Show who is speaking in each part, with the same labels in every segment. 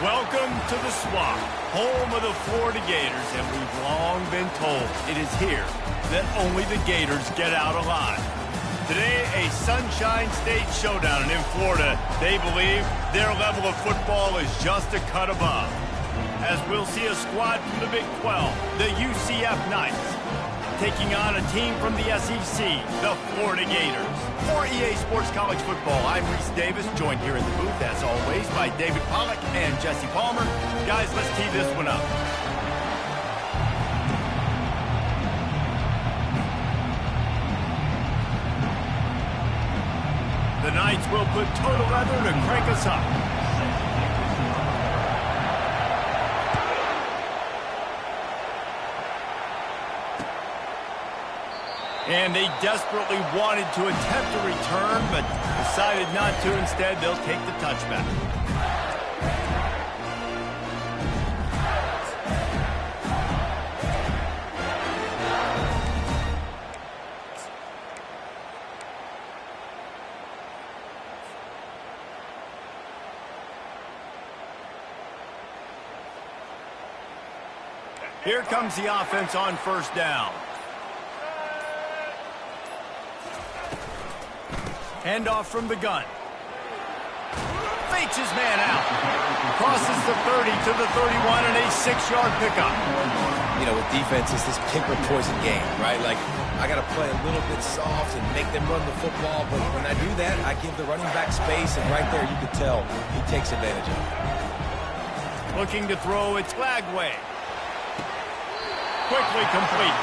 Speaker 1: Welcome to the Swamp, home of the Florida Gators, and we've long been told it is here that only the Gators get out alive. Today, a Sunshine State showdown, and in Florida, they believe their level of football is just a cut above. As we'll see a squad from the Big 12, the UCF Knights, taking on a team from the SEC, the Florida Gators. For EA Sports College Football, I'm Reese Davis, joined here in the booth, as always, by David Pollack and Jesse Palmer. Guys, let's tee this one up. The Knights will put total leather to crank us up. And they desperately wanted to attempt a return, but decided not to. Instead, they'll take the touchback. Here comes the offense on first down. Handoff from the gun. Fakes his man out. Crosses the 30 to the 31 and a 6-yard pickup.
Speaker 2: You know, with defense, it's this pick or poison game, right? Like, I got to play a little bit soft and make them run the football, but when I do that, I give the running back space, and right there you can tell he takes advantage of it.
Speaker 1: Looking to throw, it's Lagway. Quickly complete.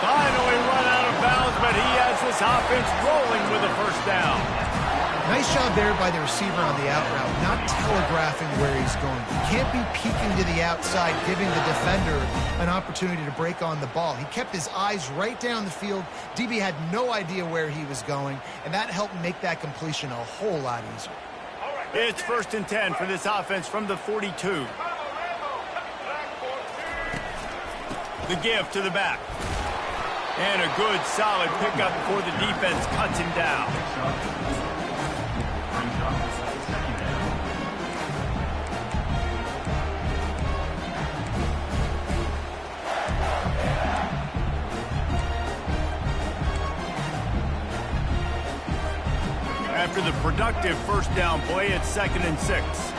Speaker 1: Finally run out of bounds, but he has this offense rolling with a first down.
Speaker 3: Nice job there by the receiver on the out route, not telegraphing where he's going. He can't be peeking to the outside, giving the defender an opportunity to break on the ball. He kept his eyes right down the field. DB had no idea where he was going, and that helped make that completion a whole lot easier.
Speaker 1: It's 1st and 10 for this offense from the 42. The give to the back. And a good, solid pickup before the defense cuts him down. After the productive first down play, it's 2nd and 6.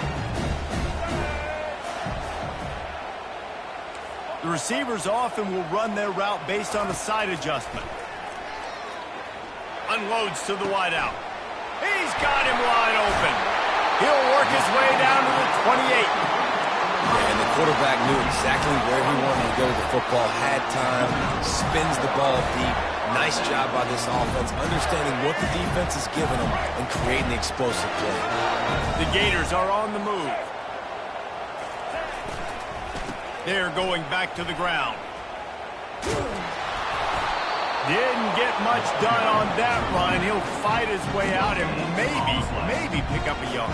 Speaker 1: The receivers often will run their route based on a side adjustment. Unloads to the wideout. He's got him wide open. He'll work his way down to the 28.
Speaker 2: And the quarterback knew exactly where he wanted to go with the football, had time, spins the ball deep. Nice job by this offense, understanding what the defense is giving them and creating the explosive play.
Speaker 1: The Gators are on the move. They're going back to the ground. Didn't get much done on that run. He'll fight his way out and maybe pick up a yard.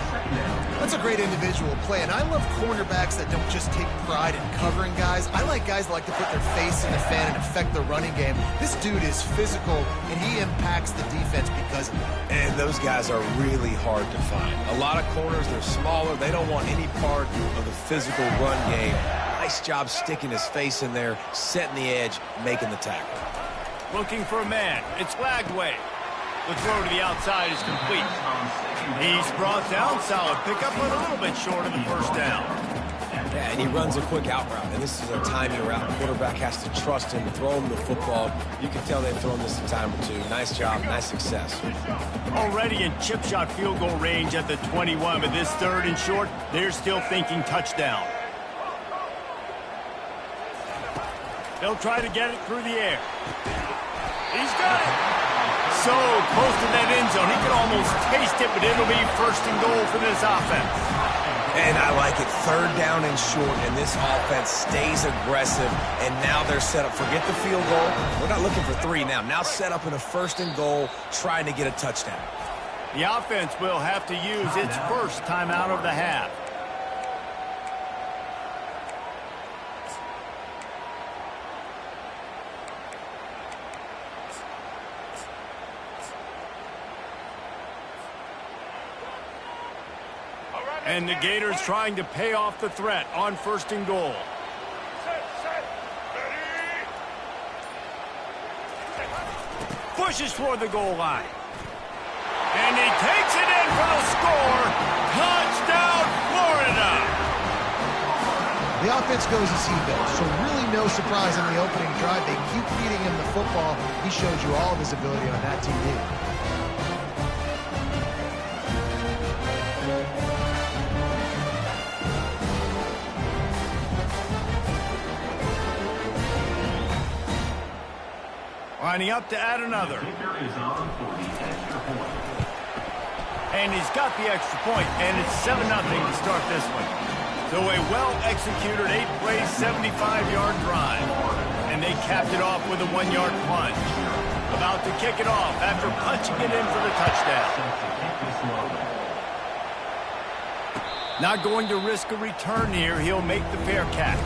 Speaker 3: That's a great individual play, and I love cornerbacks that don't just take pride in covering guys. I like guys that like to put their face in the fan and affect the running game. This dude is physical, and he impacts the defense because of it.
Speaker 2: And those guys are really hard to find. A lot of corners, they're smaller. They don't want any part of the physical run game. Nice job sticking his face in there, setting the edge, making the tackle.
Speaker 1: Looking for a man. It's Lagway. The throw to the outside is complete. He's brought down. Solid pickup, but a little bit short of the first down.
Speaker 2: Yeah, and he runs a quick out route, and this is a timing route. The quarterback has to trust him to throw him the football. You can tell they've thrown this a time or two. Nice job, nice success.
Speaker 1: Already in chip shot field goal range at the 21, but this 3rd and short, they're still thinking touchdown. They'll try to get it through the air. He's got it. So close to that end zone. He can almost taste it, but it'll be 1st and goal for this offense.
Speaker 2: And I like it. 3rd down and short, and this offense stays aggressive. And now they're set up. Forget the field goal. We're not looking for 3 now. Now set up in a 1st and goal, trying to get a touchdown.
Speaker 1: The offense will have to use its first timeout of the half. And the Gators trying to pay off the threat on 1st and goal. Pushes toward the goal line. And he takes it in for the score. Touchdown, Florida!
Speaker 3: The offense goes as he goes, so really no surprise in the opening drive. They keep feeding him the football. He shows you all of his ability on that TV.
Speaker 1: Lining up to add another. And he's got the extra point, and it's 7-0 to start this one. So a well-executed 8-play, 75-yard drive. And they capped it off with a 1-yard plunge. About to kick it off after punching it in for the touchdown. Not going to risk a return here. He'll make the fair catch.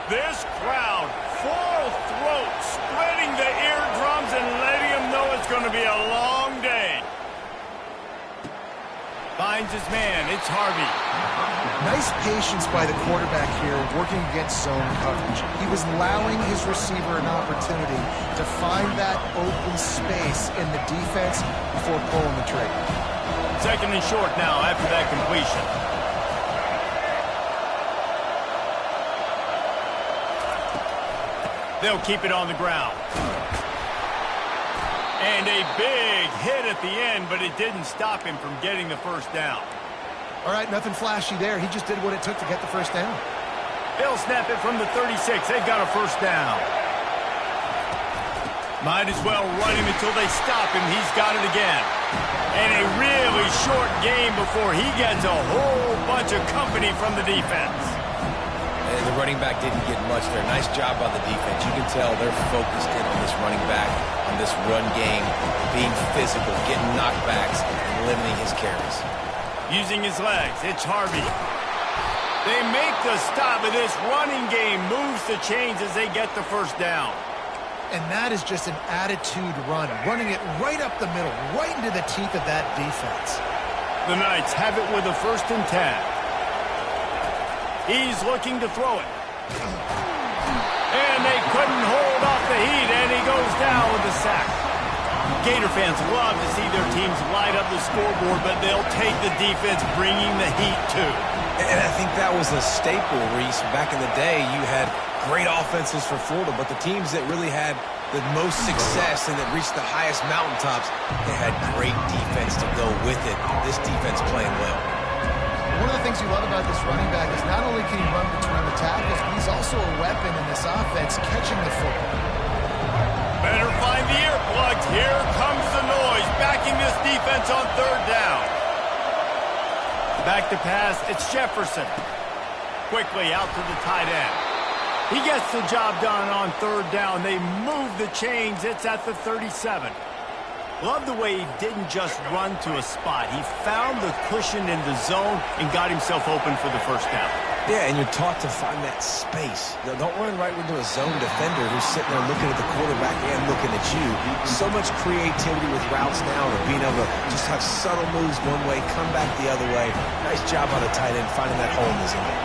Speaker 1: This crowd, full throat, spreading the eardrums and letting them know it's going to be a long day. Finds his man. It's Harvey.
Speaker 3: Nice patience by the quarterback here, working against zone coverage. He was allowing his receiver an opportunity to find that open space in the defense before pulling the trigger.
Speaker 1: 2nd and short now after that completion. They'll keep it on the ground. And a big hit at the end, but it didn't stop him from getting the 1st down.
Speaker 3: All right, nothing flashy there. He just did what it took to get the 1st down.
Speaker 1: They'll snap it from the 36. They've got a 1st down. Might as well run him until they stop him. He's got it again. And a really short game before he gets a whole bunch of company from the defense.
Speaker 2: And the running back didn't get much there. Nice job by the defense. You can tell they're focused in on this running back, on this run game, being physical, getting knockbacks, and limiting his carries.
Speaker 1: Using his legs, it's Harvey. They make the stop, and this running game moves the chains as they get the 1st down.
Speaker 3: And that is just an attitude run, running it right up the middle, right into the teeth of that defense.
Speaker 1: The Knights have it with a 1st and 10. He's looking to throw it. And they couldn't hold off the heat, and he goes down with a sack. Gator fans love to see their teams light up the scoreboard, but they'll take the defense bringing the heat too.
Speaker 2: And I think that was a staple, Reese. Back in the day, you had great offenses for Florida, but the teams that really had the most success and that reached the highest mountaintops, they had great defense to go with it. This defense playing well.
Speaker 3: One of the things you love about this running back is not only can he run between the tackles, but he's also a weapon in this offense, catching the football.
Speaker 1: Better find the earplugs. Here comes the noise, backing this defense on 3rd down. Back to pass, it's Jefferson. Quickly out to the tight end. He gets the job done on 3rd down. They move the chains. It's at the 37. Love the way he didn't just run to a spot. He found the cushion in the zone and got himself open for the 1st down.
Speaker 2: Yeah, and you're taught to find that space. Don't run right into a zone defender who's sitting there looking at the quarterback and looking at you. So much creativity with routes now and being able to just have subtle moves one way, come back the other way. Nice job on the tight end finding that hole in the zone.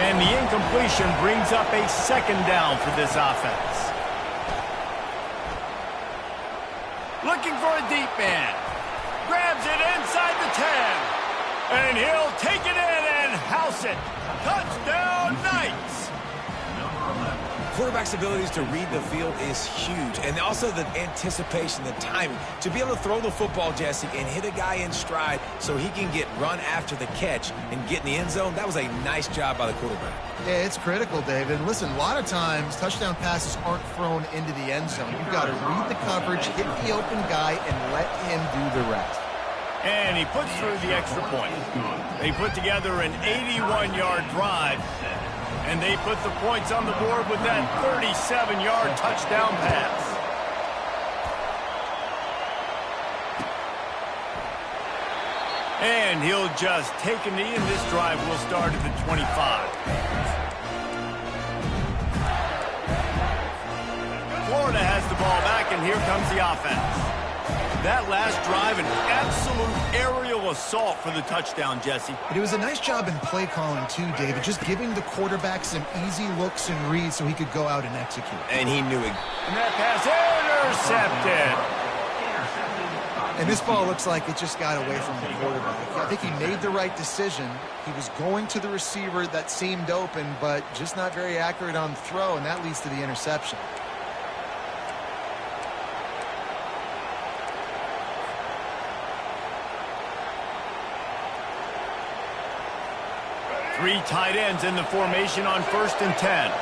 Speaker 1: And the incompletion brings up a 2nd down for this offense. Looking for a deep man. Grabs it inside the 10. And he'll take it in and house it. Touchdown, Knights!
Speaker 2: Quarterback's abilities to read the field is huge. And also the anticipation, the timing. To be able to throw the football, Jesse, and hit a guy in stride so he can get run after the catch and get in the end zone, that was a nice job by the quarterback.
Speaker 3: Yeah, it's critical, David. Listen, a lot of times touchdown passes aren't thrown into the end zone. You've got to read the coverage, hit the open guy, and let him do the rest.
Speaker 1: And he puts through the extra point. They put together an 81-yard drive, and they put the points on the board with that 37-yard touchdown pass. And he'll just take a knee, and this drive will start at the 25. Florida has the ball back, and here comes the offense. That last drive, an absolute aerial assault for the touchdown, Jesse.
Speaker 3: But it was a nice job in play calling, too, David, just giving the quarterback some easy looks and reads so he could go out and execute.
Speaker 2: And he knew it.
Speaker 1: And that pass intercepted.
Speaker 3: And this ball looks like it just got away from the quarterback. I think he made the right decision. He was going to the receiver that seemed open, but just not very accurate on the throw, and that leads to the interception.
Speaker 1: Three tight ends in the formation on 1st and 10.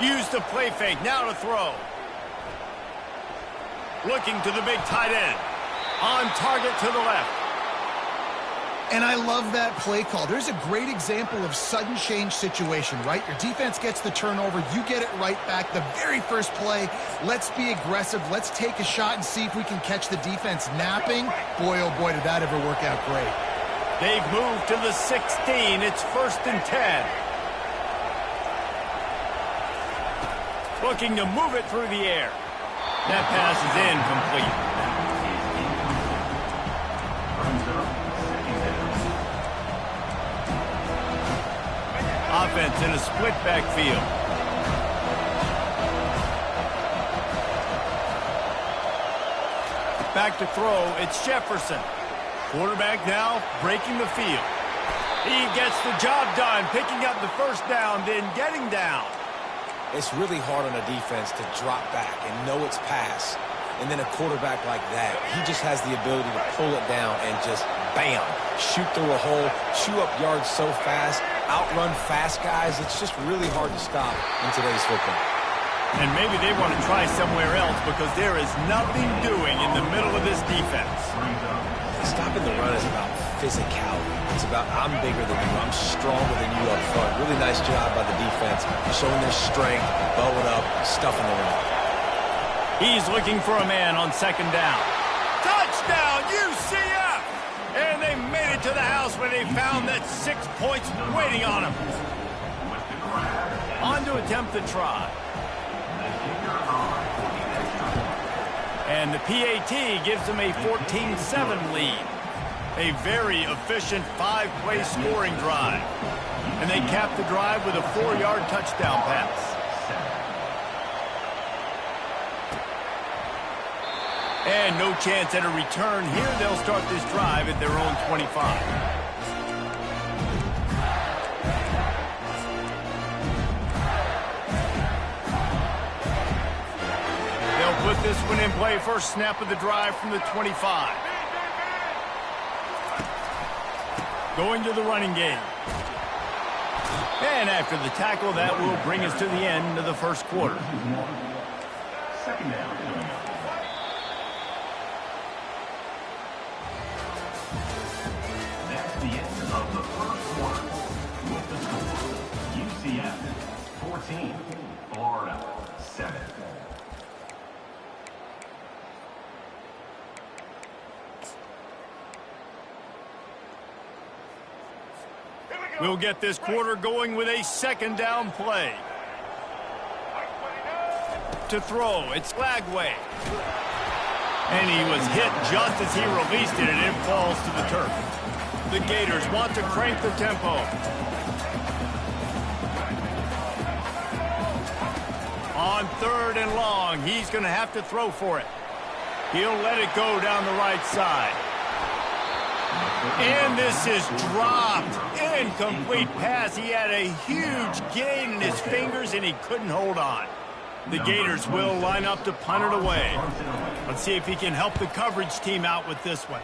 Speaker 1: Use the play fake, now to throw. Looking to the big tight end. On target to the left.
Speaker 3: And I love that play call. There's a great example of sudden change situation, right? Your defense gets the turnover, you get it right back. The very first play, let's be aggressive. Let's take a shot and see if we can catch the defense napping. Boy, oh boy, did that ever work out great.
Speaker 1: They've moved to the 16. It's 1st and 10. Looking to move it through the air. That pass is incomplete. Offense in a split backfield. Back to throw, it's Jefferson. Quarterback now breaking the field. He gets the job done, picking up the first down, then getting down.
Speaker 2: It's really hard on a defense to drop back and know it's pass. And then a quarterback like that, he just has the ability to pull it down and just, bam, shoot through a hole, chew up yards so fast, outrun fast guys. It's just really hard to stop in today's football.
Speaker 1: And maybe they want to try somewhere else because there is nothing doing in the middle of this defense.
Speaker 2: Stopping the run is about physicality. It's about I'm bigger than you, I'm stronger than you up front. Really nice job by the defense, showing their strength, bowing up, stuffing the run.
Speaker 1: He's looking for a man on 2nd down. Touchdown, UCF! And they made it to the house where they found that 6 points waiting on them. On to attempt the try. And the PAT gives them a 14-7 lead. A very efficient 5-play scoring drive. And they cap the drive with a 4-yard touchdown pass. And no chance at a return here. They'll start this drive at their own 25. They'll put this one in play. First snap of the drive from the 25. Going to the running game. And after the tackle, that will bring us to the end of the first quarter.
Speaker 4: 2nd down. That's the end of the first quarter. With the score, UCF 14, Florida 7.
Speaker 1: We'll get this quarter going with a 2nd down play. To throw, it's Lagway. And he was hit just as he released it, and it falls to the turf. The Gators want to crank the tempo. On 3rd and long, he's going to have to throw for it. He'll let it go down the right side. And this is dropped. Incomplete pass. He had a huge gain in his fingers, and he couldn't hold on. The Gators will line up to punt it away. Let's see if he can help the coverage team out with this one.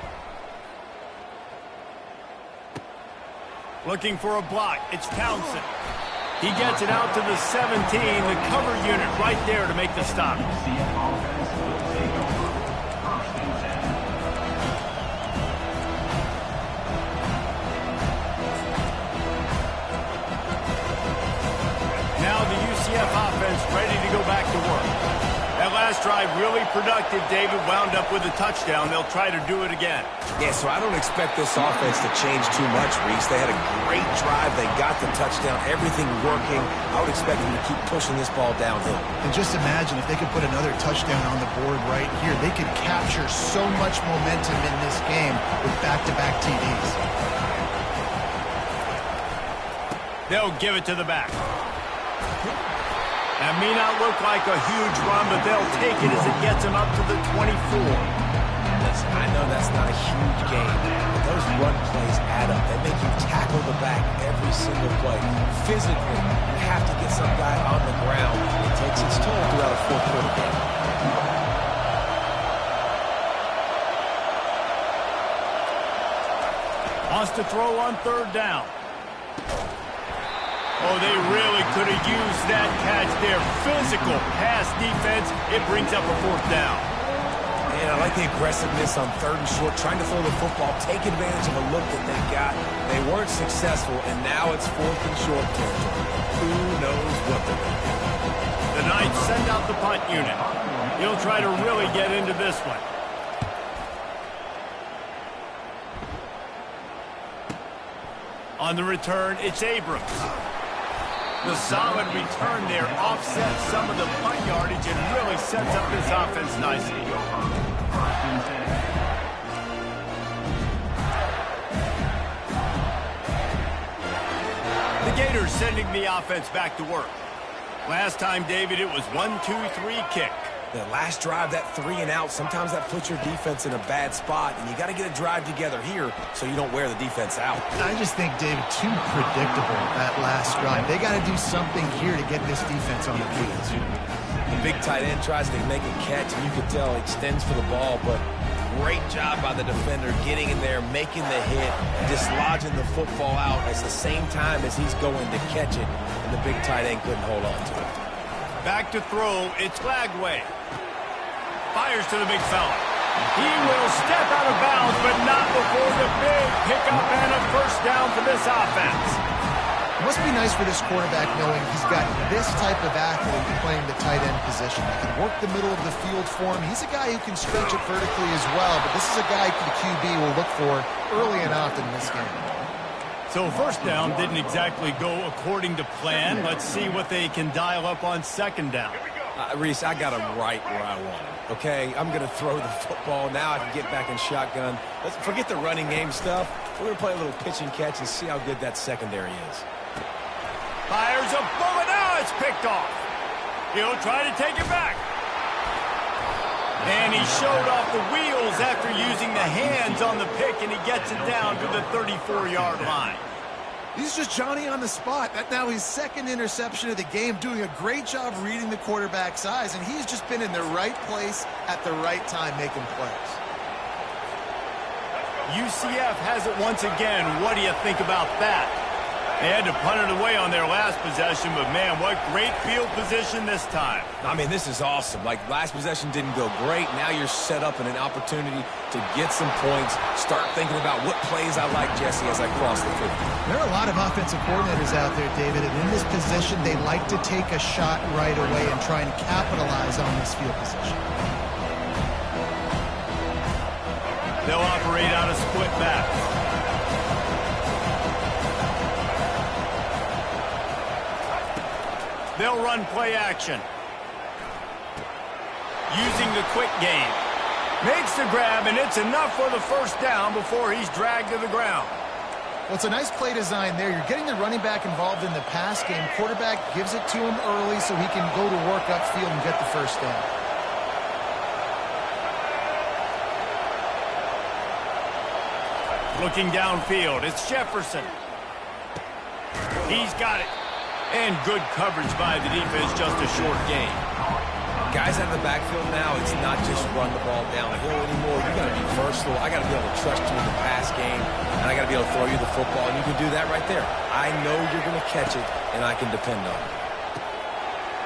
Speaker 1: Looking for a block. It's Townsend. He gets it out to the 17. The cover unit right there to make the stop. Now the UCF offense ready to go back to work. That last drive really productive, David. Wound up with a touchdown. They'll try to do it again.
Speaker 2: Yeah, so I don't expect this offense to change too much, Reese. They had a great drive. They got the touchdown. Everything working. I would expect them to keep pushing this ball downhill.
Speaker 3: And just imagine if they could put another touchdown on the board right here. They could capture so much momentum in this game with back-to-back TDs.
Speaker 1: They'll give it to the back. That may not look like a huge run, but they'll take it as it gets them up to the 24.
Speaker 2: Listen, I know that's not a huge game, but those run plays add up. They make you tackle the back every single play. Physically, you have to get some guy on the ground. It takes its toll throughout a fourth-quarter game.
Speaker 1: Wants to throw on third down. Oh, they really could have used that catch there. Physical pass defense. It brings up a fourth down.
Speaker 2: And I like the aggressiveness on third and short, trying to throw the football, take advantage of a look that they got. They weren't successful, and now it's fourth and short territory. Who knows what they're going to do?
Speaker 1: The Knights send out the punt unit. He'll try to really get into this one. On the return, it's Abrams. The solid return there offsets some of the punt yardage and really sets up this offense nicely. The Gators sending the offense back to work. Last time, David, it was 1-2-3 kick.
Speaker 2: The last drive, that 3-and-out, sometimes that puts your defense in a bad spot, and you got to get a drive together here so you don't wear the defense out.
Speaker 3: I just think, David, too predictable that last drive. They got to do something here to get this defense on their feet.
Speaker 2: The big tight end tries to make a catch, and you can tell he extends for the ball, but great job by the defender getting in there, making the hit, dislodging the football out at the same time as he's going to catch it, and the big tight end couldn't hold on to it.
Speaker 1: Back to throw, it's Glagway. Fires to the big fella. He will step out of bounds, but not before the big pickup and a first down for this offense.
Speaker 3: It must be nice for this quarterback knowing he's got this type of athlete playing the tight end position. He can work the middle of the field for him. He's a guy who can stretch it vertically as well, but this is a guy the QB will look for early and often in this game.
Speaker 1: So first down didn't exactly go according to plan. Let's see what they can dial up on second down.
Speaker 2: Reese, I got him right where I want him. Okay, I'm going to throw the football. Now I can get back in shotgun. Let's forget the running game stuff. We're going to play a little pitch and catch and see how good that secondary is.
Speaker 1: Fires a bullet. Now it's picked off. He'll try to take it back. And he showed off the wheels after using the hands on the pick, and he gets it down to the 34-yard line.
Speaker 3: He's just Johnny on the spot. That now his second interception of the game, doing a great job reading the quarterback's eyes, and he's just been in the right place at the right time making plays.
Speaker 1: UCF has it once again. What do you think about that? They had to punt it away on their last possession, but man, what great field position this time.
Speaker 2: I mean, this is awesome. Like, last possession didn't go great. Now you're set up in an opportunity to get some points, start thinking about what plays I like, Jesse, as I cross the field.
Speaker 3: There are a lot of offensive coordinators out there, David, and in this position, they like to take a shot right away and try and capitalize on this field position.
Speaker 1: They'll operate out a split back. They'll run play action. Using the quick game. Makes the grab, and it's enough for the first down before he's dragged to the ground.
Speaker 3: Well, it's a nice play design there. You're getting the running back involved in the pass game. Quarterback gives it to him early so he can go to work upfield and get the first down.
Speaker 1: Looking downfield, it's Jefferson. He's got it. And good coverage by the defense, just a short game.
Speaker 2: Guys out of the backfield now, it's not just run the ball downhill anymore. You got to be versatile. I got to be able to trust you in the pass game, and I got to be able to throw you the football, and you can do that right there. I know you're going to catch it, and I can depend on it.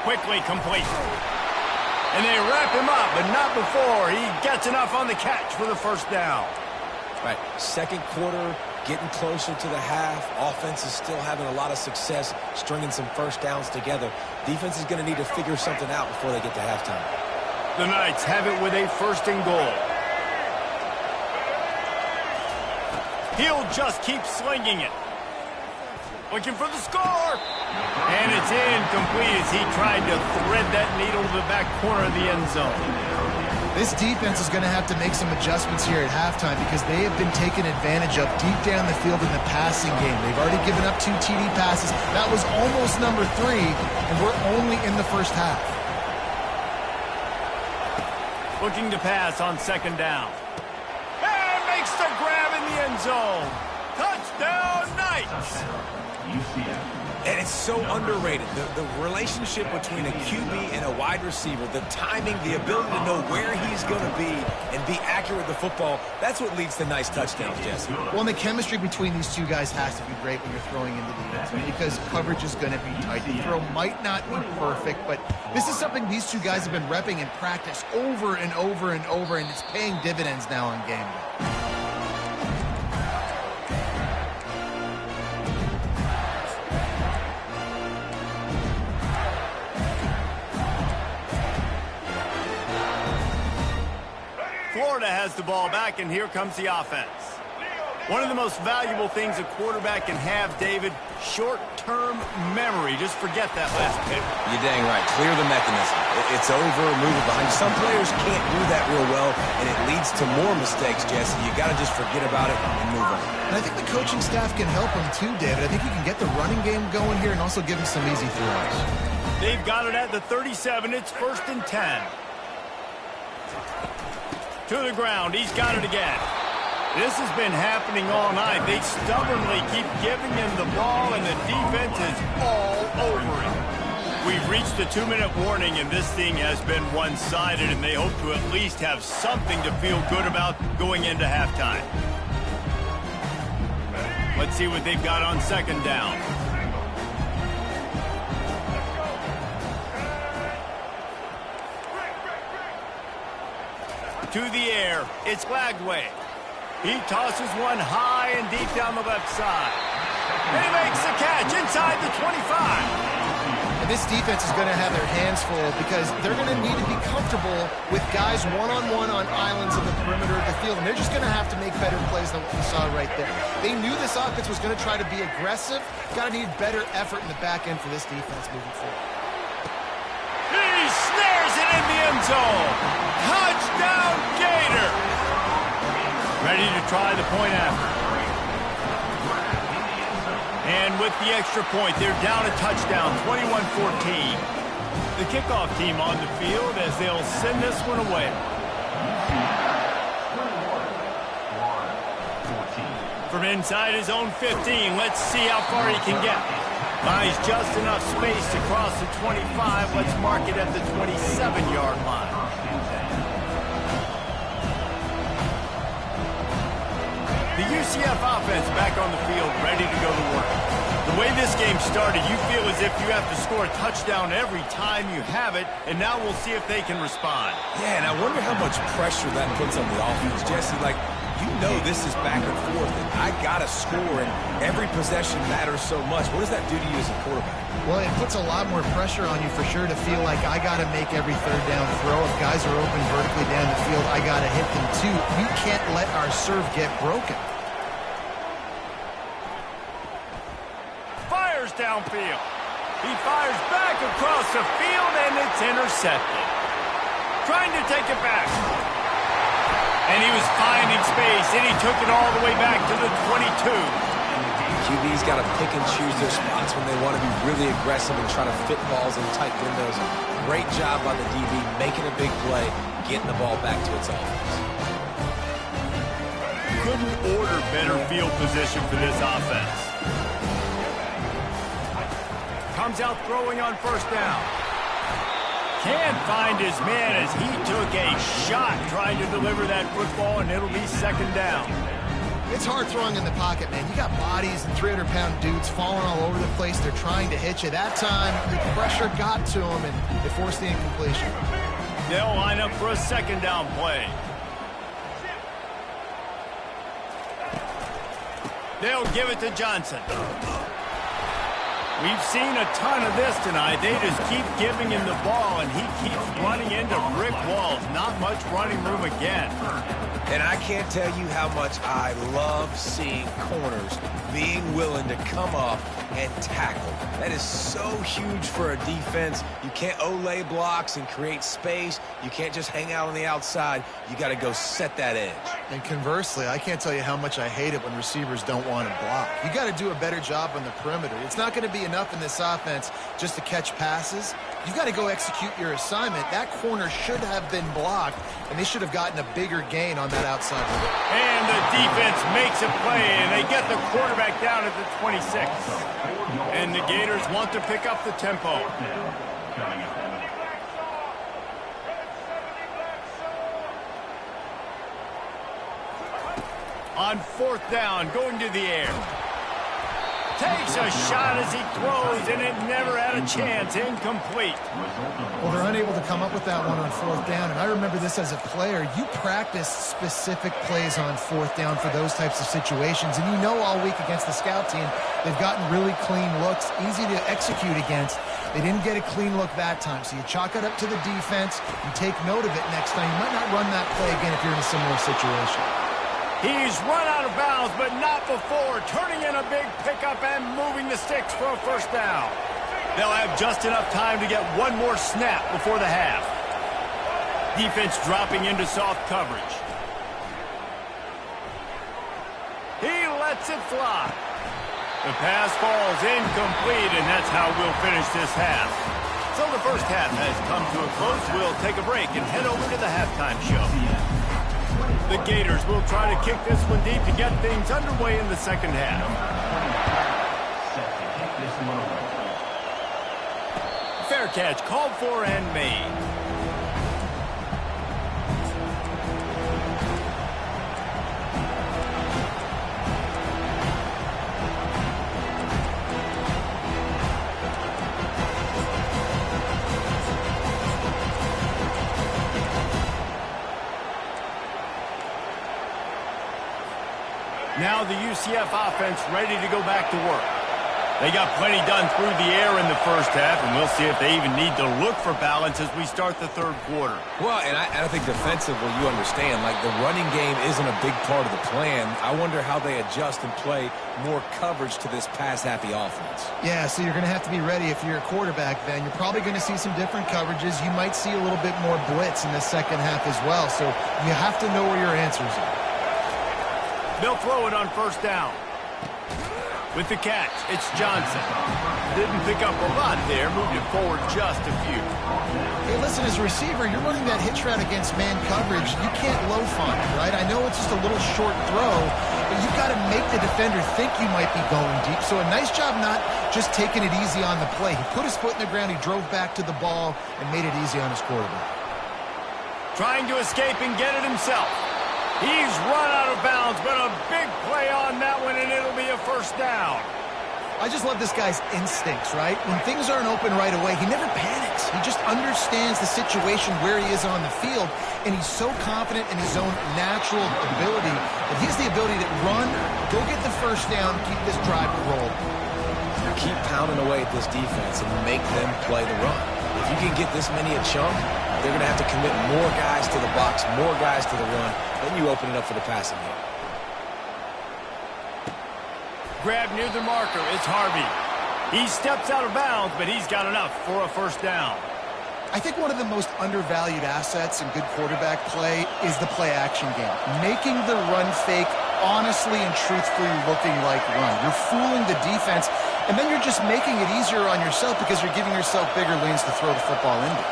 Speaker 1: Quickly complete. And they wrap him up, but not before he gets enough on the catch for the first down.
Speaker 2: Right, second quarter, getting closer to the half. Offense is still having a lot of success stringing some first downs together. Defense is going to need to figure something out before they get to halftime.
Speaker 1: The Knights have it with a 1st and goal. He'll just keep slinging it. Looking for the score. And it's incomplete as he tried to thread that needle to the back corner of the end zone.
Speaker 3: This defense is going to have to make some adjustments here at halftime because they have been taken advantage of deep down the field in the passing game. They've already given up 2 TD passes. That was almost number 3, and we're only in the first half.
Speaker 1: Looking to pass on 2nd down. And makes the grab in the end zone. Touchdown, Knights!
Speaker 2: And it's so underrated. The relationship between a QB and a wide receiver, the timing, the ability to know where he's going to be and be accurate with the football, that's what leads to nice touchdowns, Jesse.
Speaker 3: Well, and the chemistry between these two guys has to be great when you're throwing into the end zone because coverage is going to be tight. The throw might not be perfect, but this is something these two guys have been repping in practice over and over and over, and it's paying dividends now on game day.
Speaker 1: Florida has the ball back, and here comes the offense. One of the most valuable things a quarterback can have, David, short-term memory. Just forget that last pick.
Speaker 2: You're dang right. Clear the mechanism. It's over, move it behind you. Some players can't do that real well, and it leads to more mistakes, Jesse. You got to just forget about it and move on.
Speaker 3: And I think the coaching staff can help him too, David. I think he can get the running game going here and also give him some easy throws.
Speaker 1: They've got it at the 37. It's 1st and 10. To the ground. He's got it again. This has been happening all night. They stubbornly keep giving him the ball, and the defense is all over it. We've reached the 2-minute warning, and this thing has been one-sided, and they hope to at least have something to feel good about going into halftime. Let's see what they've got on 2nd down. To the air, it's Glagway. He tosses one high and deep down the left side. And he makes the catch inside the 25.
Speaker 3: And this defense is going to have their hands full because they're going to need to be comfortable with guys one-on-one on islands in the perimeter of the field, and they're just going to have to make better plays than what we saw right there. They knew this offense was going to try to be aggressive. Got to need better effort in the back end for this defense moving forward.
Speaker 1: He snares it in the end zone. Touchdown, Gator. Ready to try the point after. And with the extra point, they're down a touchdown, 21-14. The kickoff team on the field as they'll send this one away. From inside his own 15, let's see how far he can get. Buys just enough space to cross the 25. Let's mark it at the 27-yard line. The UCF offense back on the field, ready to go to work. The way this game started, you feel as if you have to score a touchdown every time you have it, and now we'll see if they can respond.
Speaker 2: Yeah, and I wonder how much pressure that puts on the offense, Jesse. Like, you know this is back and forth, and I got to score, and every possession matters so much. What does that do to you as a quarterback?
Speaker 3: Well, it puts a lot more pressure on you for sure to feel like I got to make every 3rd down throw. If guys are open vertically down the field, I got to hit them too. We can't let our serve get broken.
Speaker 1: Fires downfield. He fires back across the field, and it's intercepted. Trying to take it back. And he was finding space, and he took it all the way back to the 22.
Speaker 2: QB's got to pick and choose their spots when they want to be really aggressive and try to fit balls in tight windows. Great job by the DB, making a big play, getting the ball back to its offense.
Speaker 1: Couldn't order better field position for this offense. Comes out throwing on 1st down. Can't find his man as he took a shot trying to deliver that football, and it'll be 2nd down.
Speaker 3: It's hard throwing in the pocket, man. You got bodies and 300-pound dudes falling all over the place. They're trying to hit you. That time, the pressure got to them, and they forced the incompletion.
Speaker 1: They'll line up for a 2nd down play. They'll give it to Johnson. We've seen a ton of this tonight. They just keep giving him the ball, and he keeps running into brick walls. Not much running room again.
Speaker 2: And I can't tell you how much I love seeing corners being willing to come up and tackle. That is so huge for a defense. You can't olay blocks and create space. You can't just hang out on the outside. You got to go set that edge.
Speaker 3: And conversely, I can't tell you how much I hate it when receivers don't want to block. You got to do a better job on the perimeter. It's not going to be enough in this offense just to catch passes. You've got to go execute your assignment. That corner should have been blocked, and they should have gotten a bigger gain on that outside line.
Speaker 1: And the defense makes a play, and they get the quarterback down at the 26. And the Gators want to pick up the tempo. On 4th down, going to the air. Takes a shot as he throws, and it never had a chance. Incomplete.
Speaker 3: Well, they're unable to come up with that one on 4th down, and I remember this as a player. You practice specific plays on 4th down for those types of situations, and you know all week against the scout team, they've gotten really clean looks, easy to execute against. They didn't get a clean look that time, so you chalk it up to the defense. You take note of it next time. You might not run that play again if you're in a similar situation.
Speaker 1: He's run out of bounds, but not before. Turning in a big pickup and moving the sticks for a 1st down. They'll have just enough time to get one more snap before the half. Defense dropping into soft coverage. He lets it fly. The pass falls incomplete, and that's how we'll finish this half. So the first half has come to a close. We'll take a break and head over to the halftime show. The Gators will try to kick this one deep to get things underway in the second half. Fair catch called for and made. Now the UCF offense ready to go back to work. They got plenty done through the air in the first half, and we'll see if they even need to look for balance as we start the 3rd quarter.
Speaker 2: Well, and I think defensively, you understand, like the running game isn't a big part of the plan. I wonder how they adjust and play more coverage to this pass-happy offense.
Speaker 3: Yeah, so you're going to have to be ready if you're a quarterback, Ben. You're probably going to see some different coverages. You might see a little bit more blitz in the second half as well, so you have to know where your answers are.
Speaker 1: They'll throw it on 1st down. With the catch, it's Johnson. Didn't pick up a lot there, moved it forward just a few.
Speaker 3: Hey, listen, as a receiver, you're running that hitch route against man coverage. You can't loaf on it, right? I know it's just a little short throw, but you've got to make the defender think you might be going deep. So a nice job not just taking it easy on the play. He put his foot in the ground, he drove back to the ball, and made it easy on his quarterback.
Speaker 1: Trying to escape and get it himself. He's run out of bounds, but a big play on that one, and it'll be a 1st down.
Speaker 3: I just love this guy's instincts, right? When things aren't open right away, he never panics. He just understands the situation where he is on the field, and he's so confident in his own natural ability that he has the ability to run, go get the 1st down, keep this drive rolling.
Speaker 2: Keep pounding away at this defense and make them play the run. If you can get this many a chunk, they're going to have to commit more guys to the box, more guys to the run. Then you open it up for the passing game.
Speaker 1: Grab near the marker. It's Harvey. He steps out of bounds, but he's got enough for a 1st down.
Speaker 3: I think one of the most undervalued assets in good quarterback play is the play-action game. Making the run fake honestly and truthfully looking like run. You're fooling the defense, and then you're just making it easier on yourself because you're giving yourself bigger lanes to throw the football into.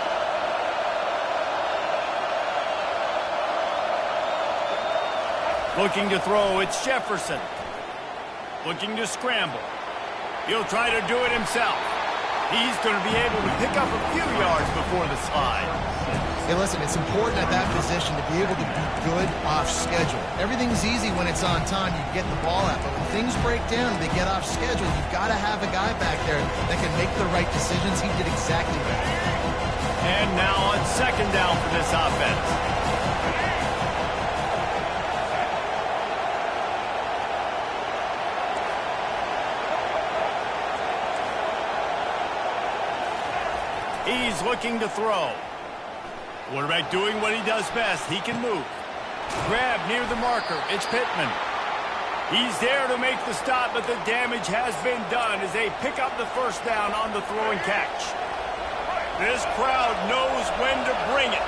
Speaker 1: Looking to throw, it's Jefferson. Looking to scramble. He'll try to do it himself. He's going to be able to pick up a few yards before the slide.
Speaker 3: Hey, listen, it's important at that position to be able to be good off schedule. Everything's easy when it's on time. You get the ball out. But when things break down and they get off schedule, you've got to have a guy back there that can make the right decisions. He did exactly that.
Speaker 1: And now on 2nd down for this offense. He's looking to throw. Quarterback doing what he does best. He can move. Grab near the marker. It's Pittman. He's there to make the stop, but the damage has been done as they pick up the first down on the throw and catch. This crowd knows when to bring it.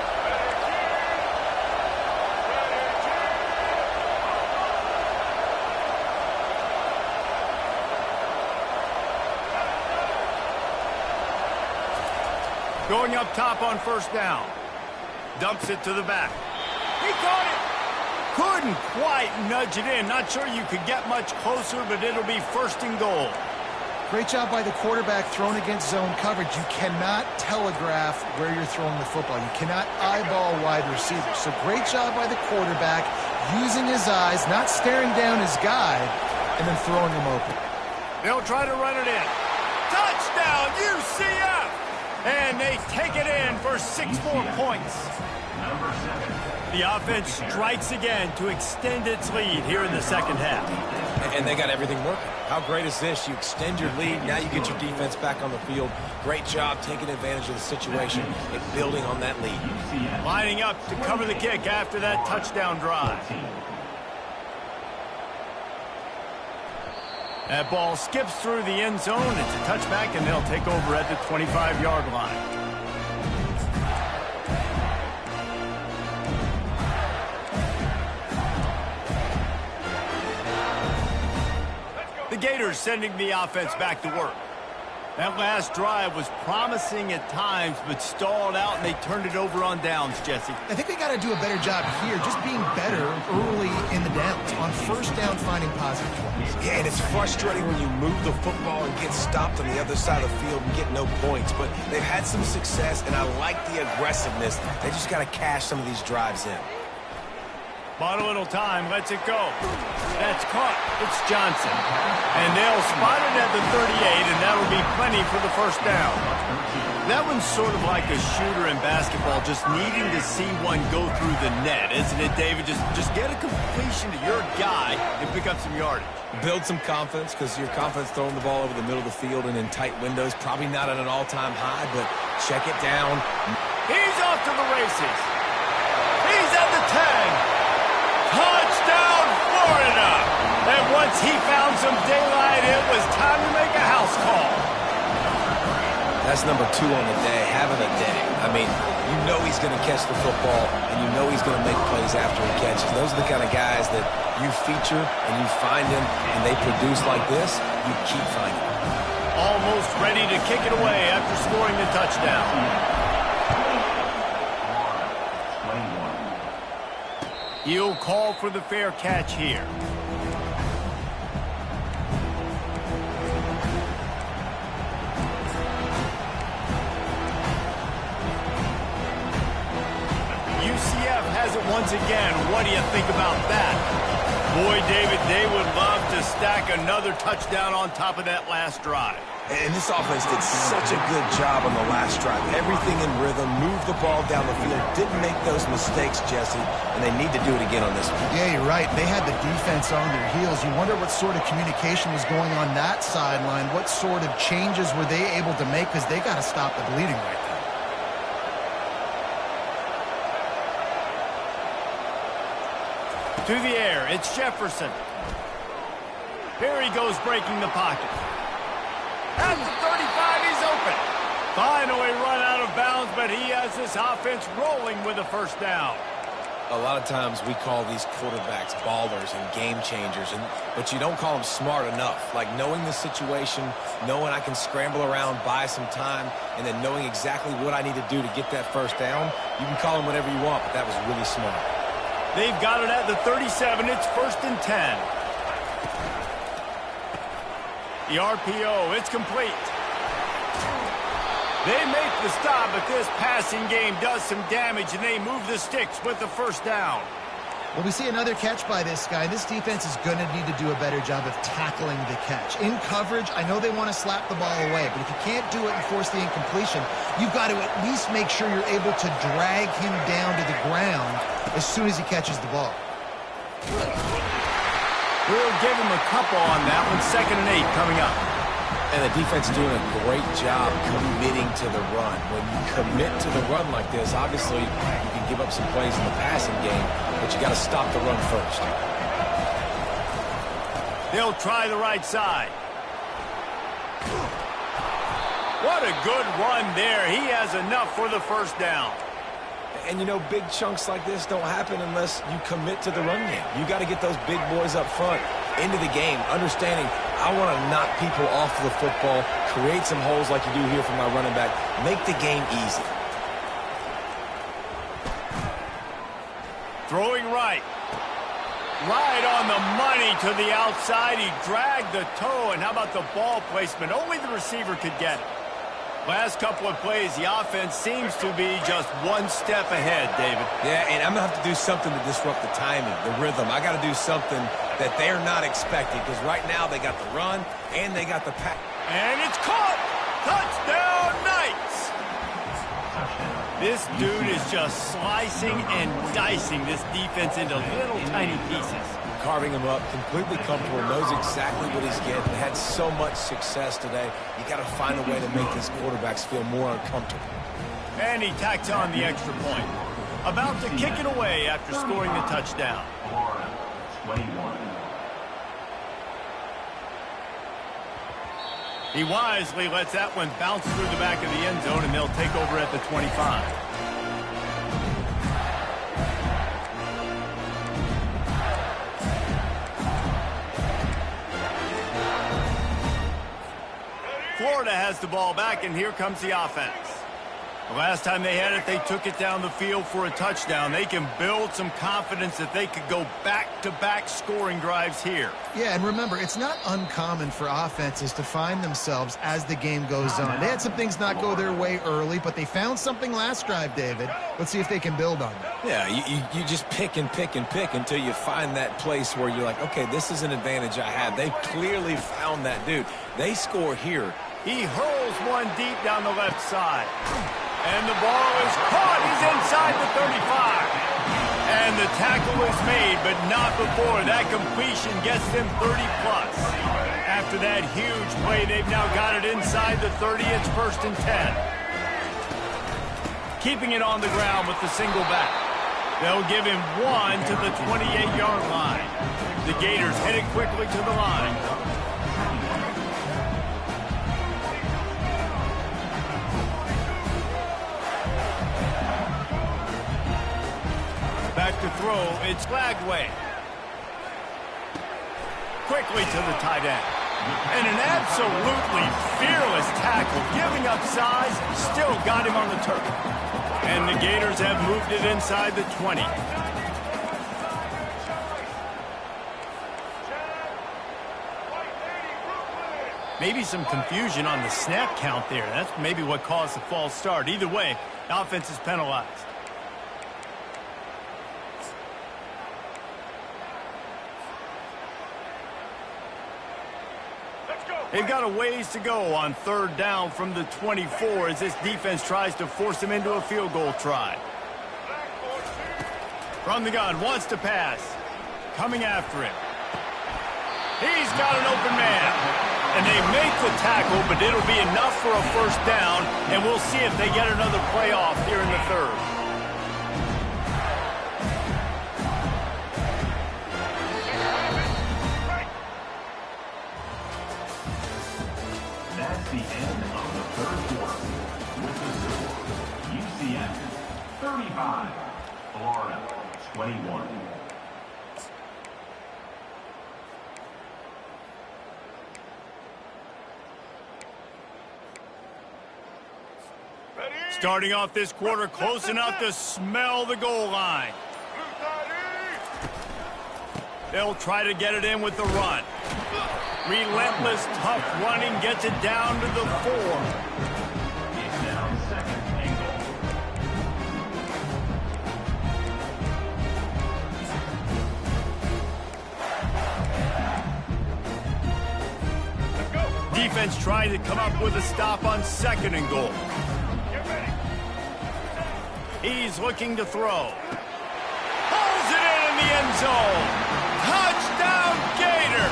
Speaker 1: Going up top on first down. Dumps it to the back. He caught it. Couldn't quite nudge it in. Not sure you could get much closer, but it'll be first and goal.
Speaker 3: Great job by the quarterback thrown against zone coverage. You cannot telegraph where you're throwing the football. You cannot eyeball wide receivers. So great job by the quarterback using his eyes, not staring down his guy, and then throwing him open.
Speaker 1: They'll try to run it in. Touchdown, UCF! And they take it in for 6 more points.
Speaker 4: Number 7.
Speaker 1: The offense strikes again to extend its lead here in the second half.
Speaker 2: And they got everything working. How great is this? You extend your lead. Now you get your defense back on the field. Great job taking advantage of the situation and building on that lead.
Speaker 1: Lining up to cover the kick after that touchdown drive. That ball skips through the end zone. It's a touchback, and they'll take over at the 25-yard line. The Gators sending the offense back to work. That last drive was promising at times, but stalled out, and they turned it over on downs, Jesse.
Speaker 3: I think they got to do a better job here, just being better early in the downs. On first down, finding positive plays.
Speaker 2: Yeah, and it's frustrating when you move the football and get stopped on the other side of the field and get no points. But they've had some success, and I like the aggressiveness. They just got to cash some of these drives in.
Speaker 1: Bought a little time, lets it go. That's caught. It's Johnson. And they'll spot it at the 38, and that'll be plenty for the first down. That one's sort of like a shooter in basketball, just needing to see one go through the net, isn't it, David? Just get a completion to your guy and pick up some yardage.
Speaker 2: Build some confidence, because your confidence throwing the ball over the middle of the field and in tight windows, probably not at an all-time high, but check it down.
Speaker 1: He's off to the races. He's at the 10. Touchdown, Florida! And once he found some daylight, it was time to make a house call.
Speaker 2: That's number 2 on the day, having a day. I mean, you know he's going to catch the football, and you know he's going to make plays after he catches. Those are the kind of guys that you feature, and you find them, and they produce like this, you keep finding them.
Speaker 1: Almost ready to kick it away after scoring the touchdown. He'll call for the fair catch here. UCF has it once again. What do you think about that? Boy, David, they would love to stack another touchdown on top of that last drive.
Speaker 2: And this offense did such a good job on the last drive. Everything in rhythm, moved the ball down the field, didn't make those mistakes, Jesse, and they need to do it again on this one.
Speaker 3: Yeah, you're right. They had the defense on their heels. You wonder what sort of communication was going on that sideline. What sort of changes were they able to make, because they got to stop the bleeding right now.
Speaker 1: To the air, it's Jefferson. Here he goes, breaking the pocket. At the 35, he's open. Finally run out of bounds, but he has this offense rolling with a first down.
Speaker 2: A lot of times we call these quarterbacks ballers and game changers, but you don't call them smart enough. Like knowing the situation, knowing I can scramble around, buy some time, and then knowing exactly what I need to do to get that first down. You can call them whatever you want, but that was really smart.
Speaker 1: They've got it at the 37. It's 1st and 10. The RPO, it's complete. They make the stop, but this passing game does some damage, and they move the sticks with the first down.
Speaker 3: Well, we see another catch by this guy. This defense is going to need to do a better job of tackling the catch. In coverage, I know they want to slap the ball away, but if you can't do it and force the incompletion, you've got to at least make sure you're able to drag him down to the ground as soon as he catches the ball.
Speaker 1: We'll give him a couple on that one. 2nd and 8 coming up.
Speaker 2: And the defense doing a great job committing to the run. When you commit to the run like this, obviously you can give up some plays in the passing game, but you got to stop the run first.
Speaker 1: They'll try the right side. What a good run there. He has enough for the first down.
Speaker 2: And, you know, big chunks like this don't happen unless you commit to the run game. You got to get those big boys up front into the game, understanding I want to knock people off the football, create some holes like you do here for my running back, make the game easy.
Speaker 1: Throwing right. Right on the money to the outside. He dragged the toe, and how about the ball placement? Only the receiver could get it. Last couple of plays, the offense seems to be just one step ahead, David.
Speaker 2: Yeah, and I'm going to have to do something to disrupt the timing, the rhythm. I got to do something that they're not expecting, because right now they got the run and they got the pass.
Speaker 1: And it's caught! Touchdown, Knights! This dude is just slicing and dicing this defense into little tiny pieces.
Speaker 2: Carving him up, completely comfortable, knows exactly what he's getting. Had so much success today. You got to find a way to make these quarterbacks feel more uncomfortable.
Speaker 1: And he tacks on the extra point. About to kick it away after scoring the touchdown.
Speaker 4: 21.
Speaker 1: He wisely lets that one bounce through the back of the end zone, and they'll take over at the 25. Florida has the ball back, and here comes the offense. The last time they had it, they took it down the field for a touchdown. They can build some confidence that they could go back-to-back scoring drives here.
Speaker 3: Yeah, and remember, it's not uncommon for offenses to find themselves as the game goes on. They had some things not go their way early, but they found something last drive, David. Let's see if they can build on that.
Speaker 2: Yeah, you just pick and pick and pick until you find that place where you're like, okay, this is an advantage I have. They clearly found that dude. They score here.
Speaker 1: He hurls one deep down the left side. And the ball is caught. He's inside the 35. And the tackle is made, but not before that completion gets them 30-plus. After that huge play, they've now got it inside the 30. It's 1st and 10. Keeping it on the ground with the single back. They'll give him one to the 28-yard line. The Gators headed quickly to the line. Back to throw, it's Glagway. Quickly to the tight end. And an absolutely fearless tackle, giving up size, still got him on the turf. And the Gators have moved it inside the 20. Maybe some confusion on the snap count there. That's maybe what caused the false start. Either way, the offense is penalized. They've got a ways to go on 3rd down from the 24 as this defense tries to force him into a field goal try. From the gun, wants to pass. Coming after him. He's got an open man. And they make the tackle, but it'll be enough for a 1st down, and we'll see if they get another play off here in the 3rd.
Speaker 4: That's the end of the 3rd quarter. With the score, UCF 35, Florida 21.
Speaker 1: Starting off this quarter close enough to smell the goal line. They'll try to get it in with the run. Relentless, tough running gets it down to the 4.
Speaker 4: It's now 2nd and
Speaker 1: goal. Defense trying to come up with a stop on 2nd and goal. He's looking to throw. Pulls it in the end zone. Touchdown, Gator!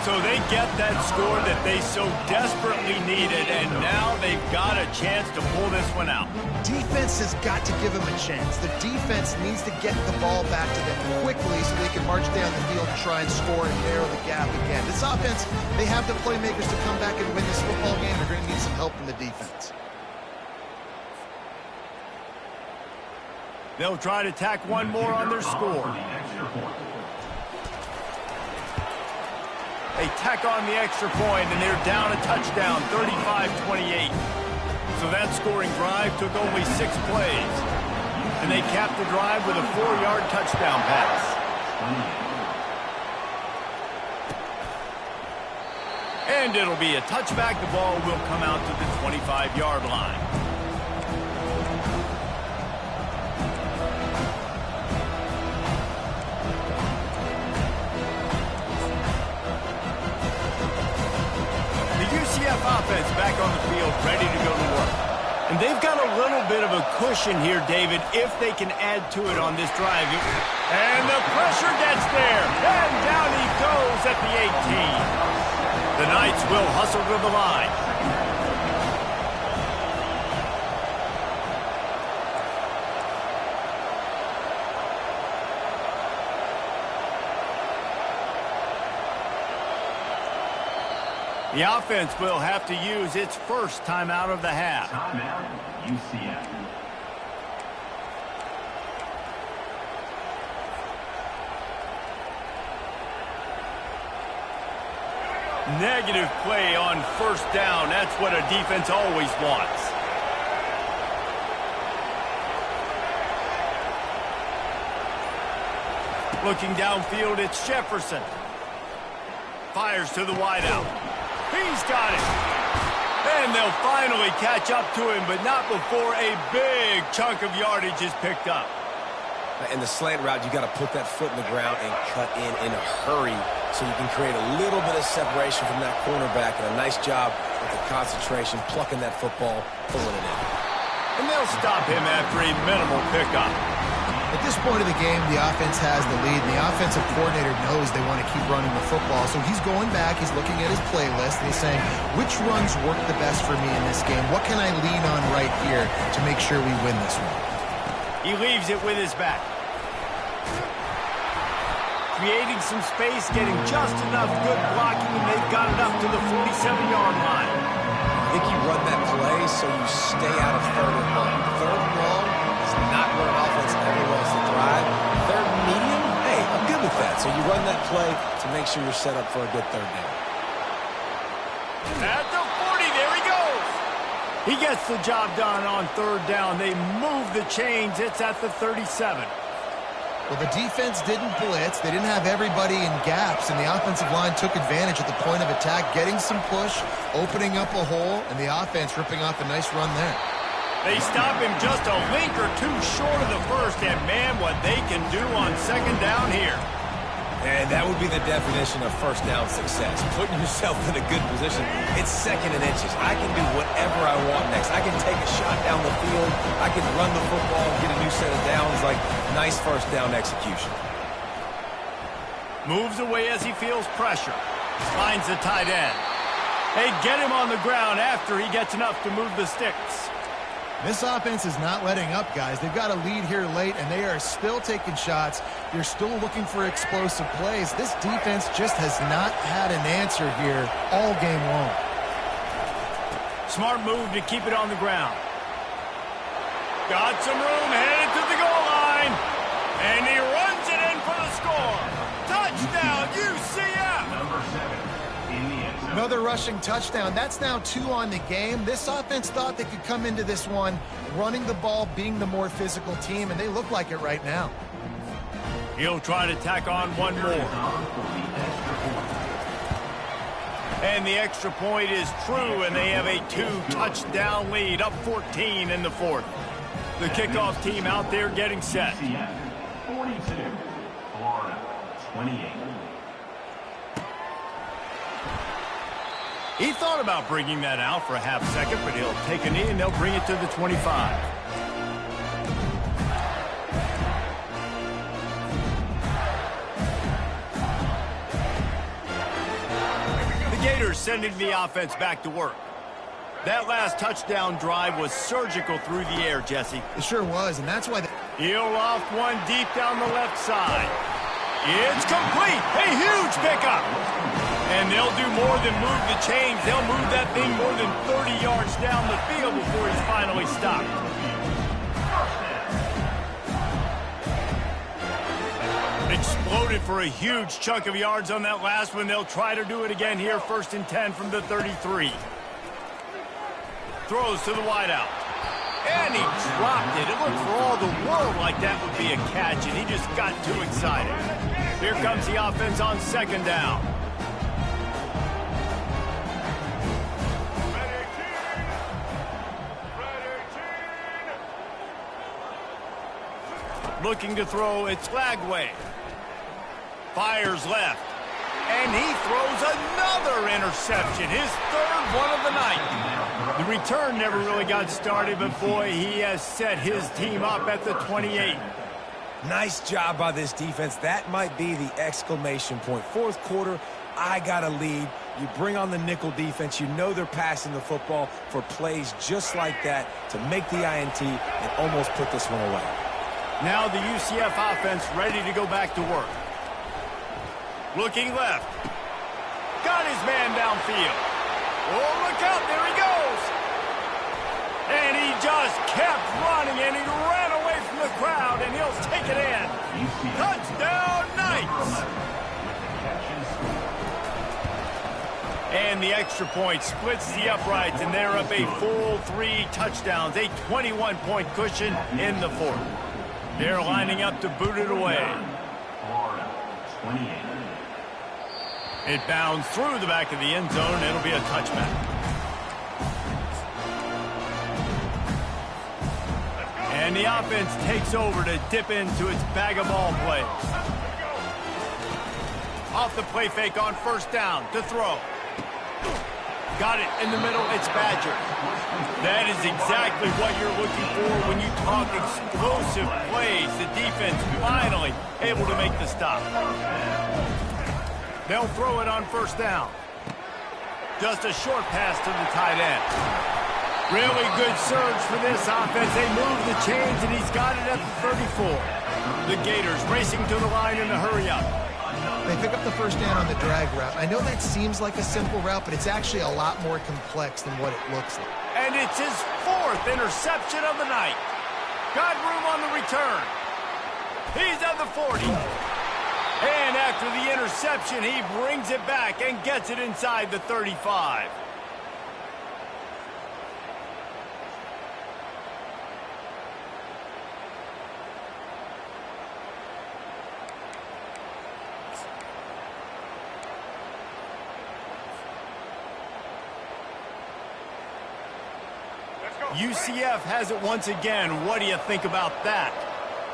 Speaker 1: So they get that score that they so desperately needed, and now they've got a chance to pull this one out.
Speaker 3: Defense has got to give them a chance. The defense needs to get the ball back to them quickly so they can march down the field and try and score and narrow the gap again. This offense, they have the playmakers to come back and win this football game. They're going to need some help from the defense.
Speaker 1: They'll try to tack one more on their score. They tack on the extra point, and they're down a touchdown, 35-28. So that scoring drive took only 6 plays. And they capped the drive with a 4-yard touchdown pass. And it'll be a touchback. The ball will come out to the 25-yard line. Offense back on the field, ready to go to work. And they've got a little bit of a cushion here, David, if they can add to it on this drive. And the pressure gets there. And down he goes at the 18. The Knights will hustle to the line. The offense will have to use its first timeout of the half.
Speaker 4: Timeout, UCF.
Speaker 1: Negative play on first down. That's what a defense always wants. Looking downfield, it's Jefferson. Fires to the wideout. He's got it. And they'll finally catch up to him, but not before a big chunk of yardage is picked up.
Speaker 2: In the slant route, you got to put that foot in the ground and cut in a hurry so you can create a little bit of separation from that cornerback, and a nice job with the concentration, plucking that football, pulling it in.
Speaker 1: And they'll stop him after a minimal pickup.
Speaker 3: At this point of the game, the offense has the lead, and the offensive coordinator knows they want to keep running the football. So he's going back, he's looking at his playlist, and he's saying, which runs work the best for me in this game? What can I lean on right here to make sure we win this one?
Speaker 1: He leaves it with his back. Creating some space, getting just enough good blocking, and they've got it up to the 47-yard line.
Speaker 2: I think you run that play so you stay out of third and long. Third and long is not where an offense ever wants to thrive. Third and medium, hey, I'm good with that. So you run that play to make sure you're set up for a good third down.
Speaker 1: At the 40, there he goes. He gets the job done on third down. They move the chains. It's at the 37.
Speaker 3: Well, the defense didn't blitz. They didn't have everybody in gaps, and the offensive line took advantage at the point of attack, getting some push, opening up a hole, and the offense ripping off a nice run there.
Speaker 1: They stop him just a link or two short of the first, and man, what they can do on second down here.
Speaker 2: And that would be the definition of first down success. Putting yourself in a good position. It's second and inches. I can do whatever I want next. I can take a shot down the field. I can run the football and get a new set of downs. Like, nice first down execution.
Speaker 1: Moves away as he feels pressure. Finds the tight end. They get him on the ground after he gets enough to move the sticks.
Speaker 3: This offense is not letting up, guys. They've got a lead here late, and they are still taking shots. They're still looking for explosive plays. This defense just has not had an answer here all game long.
Speaker 1: Smart move to keep it on the ground. Got some room, headed to the goal line. And he runs it in for the score. Touchdown, UCF!
Speaker 4: Number 7 in the end zone.
Speaker 3: Another rushing touchdown. That's now 2 on the game. This offense thought they could come into this one running the ball, being the more physical team, and they look like it right now.
Speaker 1: He'll try to tack on one more. And the extra point is true, and they have a 2-touchdown lead, up 14 in the fourth. The kickoff team out there getting set.
Speaker 4: 42, Florida 28.
Speaker 1: He thought about bringing that out for a half second, but he'll take a knee and they'll bring it to the 25. Gators sending the offense back to work. That last touchdown drive was surgical through the air, Jesse.
Speaker 3: It sure was, and that's why...
Speaker 1: He'll loft one deep down the left side. It's complete. A huge pickup. And they'll do more than move the chains. They'll move that thing more than 30 yards down the field before he's finally stopped. Exploded for a huge chunk of yards on that last one. They'll try to do it again here, 1st and 10 from the 33. Throws to the wideout. And he dropped it. It looked for all the world like that would be a catch, and he just got too excited. Here comes the offense on 2nd down. Looking to throw, it's Lagway. Fires left. And he throws another interception, his 3rd one of the night. The return never really got started, but boy, he has set his team up at the 28.
Speaker 2: Nice job by this defense. That might be the exclamation point. 4th quarter, I got a lead. You bring on the nickel defense. You know they're passing the football for plays just like that to make the INT and almost put this one away.
Speaker 1: Now the UCF offense ready to go back to work. Looking left. Got his man downfield. Oh, look out. There he goes. And he just kept running, and he ran away from the crowd, and he'll take it in. Touchdown, Knights. And the extra point splits the uprights, and they're up a full 3 touchdowns, a 21-point cushion in the 4th. They're lining up to boot it away.
Speaker 4: Florida, 28.
Speaker 1: It bounds through the back of the end zone. It'll be a touchback. And the offense takes over to dip into its bag of ball plays. Off the play fake on 1st down to throw. Got it in the middle. It's Badger. That is exactly what you're looking for when you talk explosive plays. The defense finally able to make the stop. They'll throw it on 1st down. Just a short pass to the tight end. Really good surge for this offense. They move the chains, and he's got it at the 34. The Gators racing to the line in a hurry-up.
Speaker 3: They pick up the 1st down on the drag route. I know that seems like a simple route, but it's actually a lot more complex than what it looks like.
Speaker 1: And it's his 4th interception of the night. Got room on the return. He's at the 40. And after the interception, he brings it back and gets it inside the 35. UCF has it once again. What do you think about that?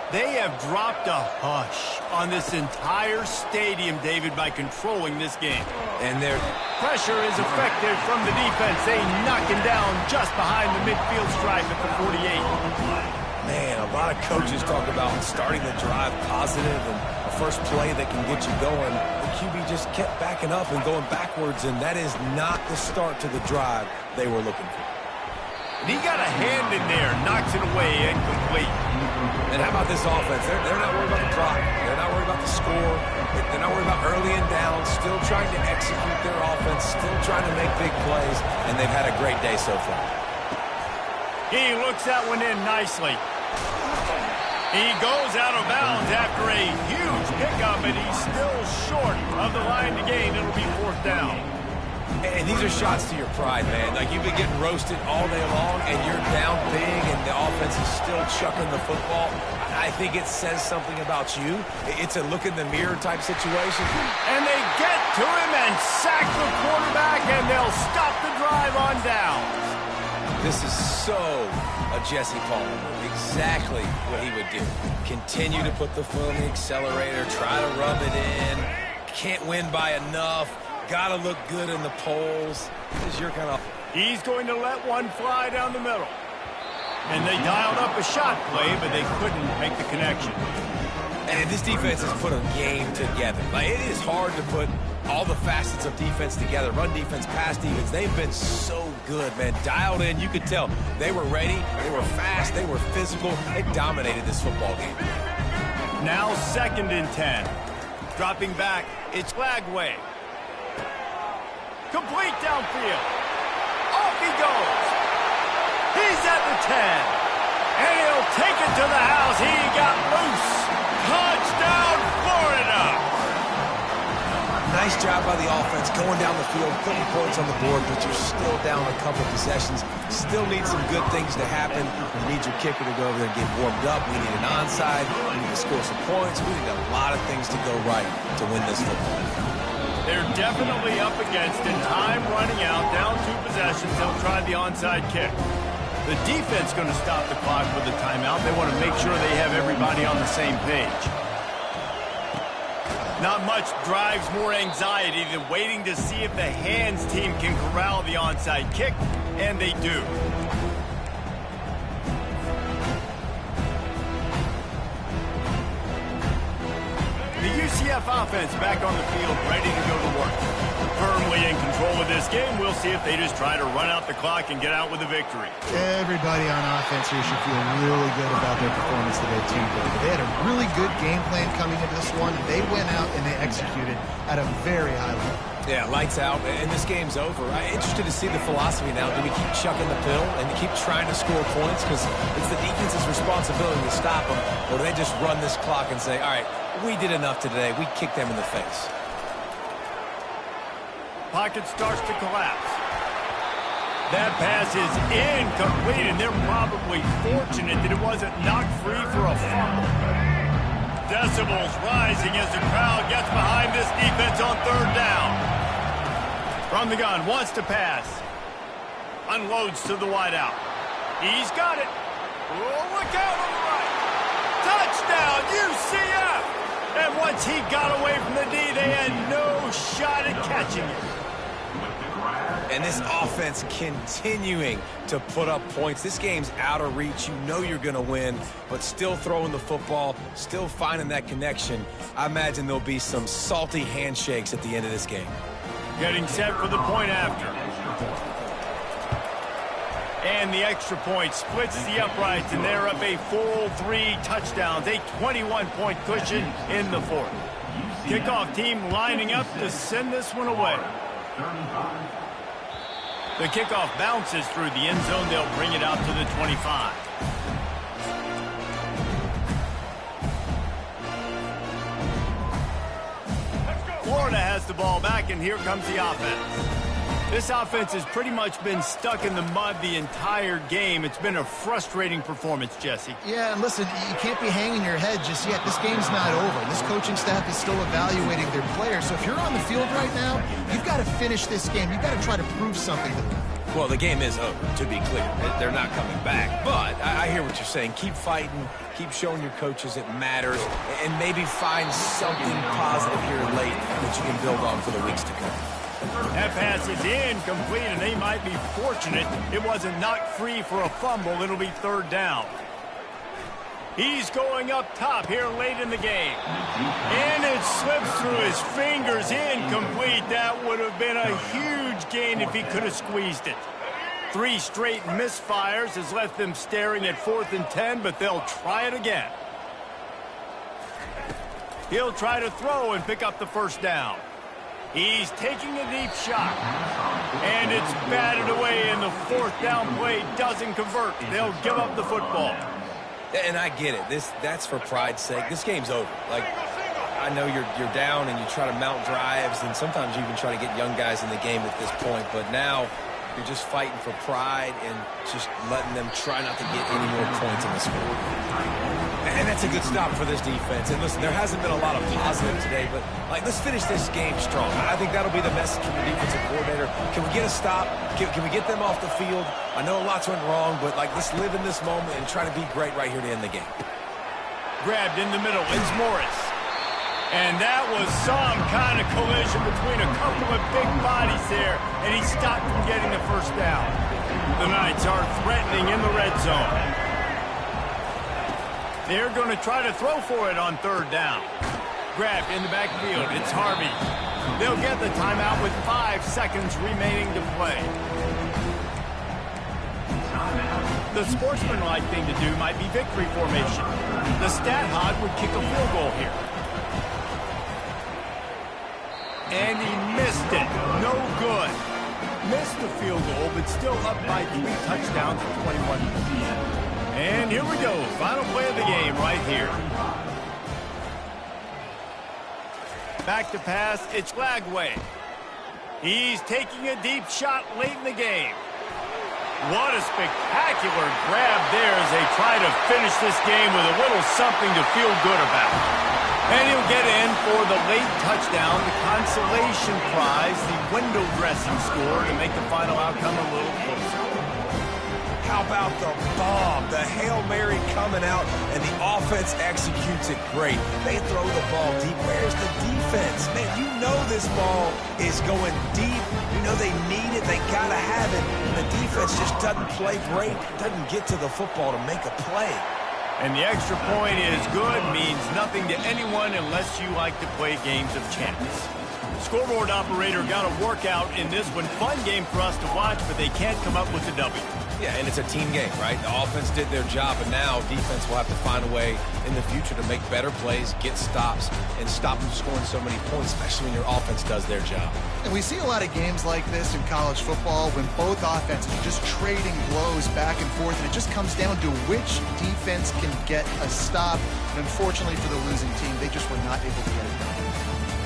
Speaker 1: They have dropped a hush on this entire stadium, David, by controlling this game.
Speaker 2: And their
Speaker 1: pressure is effective from the defense. They knock him down just behind the midfield stripe at the 48.
Speaker 2: Man, a lot of coaches talk about starting the drive positive and a first play that can get you going. The QB just kept backing up and going backwards, and that is not the start to the drive they were looking for.
Speaker 1: And he got a hand in there, knocks it away, incomplete.
Speaker 2: And how about this offense? They're not worried about the clock. They're not worried about the score. They're not worried about early and down. Still trying to execute their offense. Still trying to make big plays. And they've had a great day so far.
Speaker 1: He looks that one in nicely. He goes out of bounds after a huge pickup, and he's still short of the line to gain. It'll be 4th down.
Speaker 2: And these are shots to your pride, man. Like, you've been getting roasted all day long, and you're down big, and the offense is still chucking the football. I think it says something about you. It's a look-in-the-mirror type situation.
Speaker 1: And they get to him and sack the quarterback, and they'll stop the drive on downs.
Speaker 2: This is so a Jesse Palmer. Exactly what he would do. Continue to put the foot on the accelerator, try to rub it in. Can't win by enough. Got to look good in the polls. This is your kind of...
Speaker 1: He's going to let one fly down the middle. And they dialed up a shot play, but they couldn't make the connection.
Speaker 2: And this defense has put a game together. Like, it is hard to put all the facets of defense together. Run defense, pass defense. They've been so good, man. Dialed in. You could tell they were ready. They were fast. They were physical. They dominated this football game.
Speaker 1: Now 2nd and 10. Dropping back, it's Lagway. Complete downfield. Off he goes. He's at the 10. And he'll take it to the house. He got loose. Touchdown, Florida.
Speaker 2: Nice job by the offense going down the field, putting points on the board, but you're still down a couple of possessions. Still need some good things to happen. You need your kicker to go over there and get warmed up. We need an onside. We need to score some points. We need a lot of things to go right to win this football game.
Speaker 1: They're definitely up against it. Time running out, down 2 possessions. They'll try the onside kick. The defense going to stop the clock with a timeout. They want to make sure they have everybody on the same page. Not much drives more anxiety than waiting to see if the hands team can corral the onside kick, and they do. The UCF offense back on the field, ready to go to work. Firmly in control of this game. We'll see if they just try to run out the clock and get out with a victory.
Speaker 3: Everybody on offense here should feel really good about their performance today, too, David. They had a really good game plan coming into this one. They went out and they executed at a very high level.
Speaker 2: Yeah, lights out, and this game's over. I'm interested to see the philosophy now. Do we keep chucking the pill and keep trying to score points? Because it's the defense's responsibility to stop them. Or do they just run this clock and say, all right, we did enough today. We kicked them in the face.
Speaker 1: Pocket starts to collapse. That pass is incomplete, and they're probably fortunate that it wasn't knocked free for a fumble. Decibels rising as the crowd gets behind this defense on 3rd down. From the gun, wants to pass. Unloads to the wideout. He's got it. Oh, look out on the right. Touchdown, UCF! And once he got away from the D, they had no shot at catching it.
Speaker 2: And this offense continuing to put up points. This game's out of reach. You know you're going to win, but still throwing the football, still finding that connection. I imagine there'll be some salty handshakes at the end of this game.
Speaker 1: Getting set for the point after. And the extra point splits the uprights, and they're up a full 3 touchdowns, a 21-point cushion in the 4th. Kickoff team lining up to send this one away. The kickoff bounces through the end zone. They'll bring it out to the 25. Florida has the ball back, and here comes the offense. This offense has pretty much been stuck in the mud the entire game. It's been a frustrating performance, Jesse.
Speaker 3: Yeah, and listen, you can't be hanging your head just yet. This game's not over. This coaching staff is still evaluating their players. So if you're on the field right now, you've got to finish this game. You've got to try to prove something to them.
Speaker 2: Well, the game is over, to be clear. They're not coming back. But I hear what you're saying. Keep fighting. Keep showing your coaches it matters. And maybe find something positive here late that you can build on for the weeks to come.
Speaker 1: That pass is incomplete, and they might be fortunate it wasn't knocked free for a fumble. It'll be 3rd down. He's going up top here late in the game. And it slips through his fingers, incomplete. That would have been a huge gain if he could have squeezed it. 3 straight misfires has left them staring at 4th and 10, but they'll try it again. He'll try to throw and pick up the 1st down. He's taking a deep shot. And it's batted away, and the 4th down play doesn't convert. They'll give up the football.
Speaker 2: And I get it. That's for pride's sake. This game's over. Like, I know you're down and you try to mount drives, and sometimes you even try to get young guys in the game at this point. But now you're just fighting for pride and just letting them try not to get any more points in the score. And that's a good stop for this defense. And listen, there hasn't been a lot of positive today, but like, let's finish this game strong. I think that'll be the message from the defensive coordinator. Can we get a stop? Can we get them off the field? I know lots went wrong, but like, let's live in this moment and try to be great right here to end the game.
Speaker 1: Grabbed in the middle, it's Morris. And that was some kind of collision between a couple of big bodies there, and he stopped from getting the 1st down. The Knights are threatening in the red zone. They're going to try to throw for it on third down. Grabbed in the backfield. It's Harvey. They'll get the timeout with 5 seconds remaining to play. The sportsmanlike thing to do might be victory formation. The stat hog would kick a field goal here. And he missed it. No good. Missed the field goal, but still up by 3 touchdowns for 21. And here we go. Final play of the game right here. Back to pass. It's Lagway. He's taking a deep shot late in the game. What a spectacular grab there as they try to finish this game with a little something to feel good about. And he'll get in for the late touchdown, the consolation prize, the window dressing score to make the final outcome a little closer.
Speaker 2: How about the bomb? The Hail Mary coming out, and the offense executes it great. They throw the ball deep. Where's the defense? Man, you know this ball is going deep. You know they need it. They got to have it. And the defense just doesn't play great, doesn't get to the football to make a play.
Speaker 1: And the extra point is good, means nothing to anyone unless you like to play games of chance. Scoreboard operator got a workout in this one. Fun game for us to watch, but they can't come up with the W.
Speaker 2: Yeah, and it's a team game, right? The offense did their job, and now defense will have to find a way in the future to make better plays, get stops, and stop them scoring so many points, especially when your offense does their job.
Speaker 3: And we see a lot of games like this in college football when both offenses are just trading blows back and forth, and it just comes down to which defense can get a stop. And unfortunately for the losing team, they just were not able to get it done.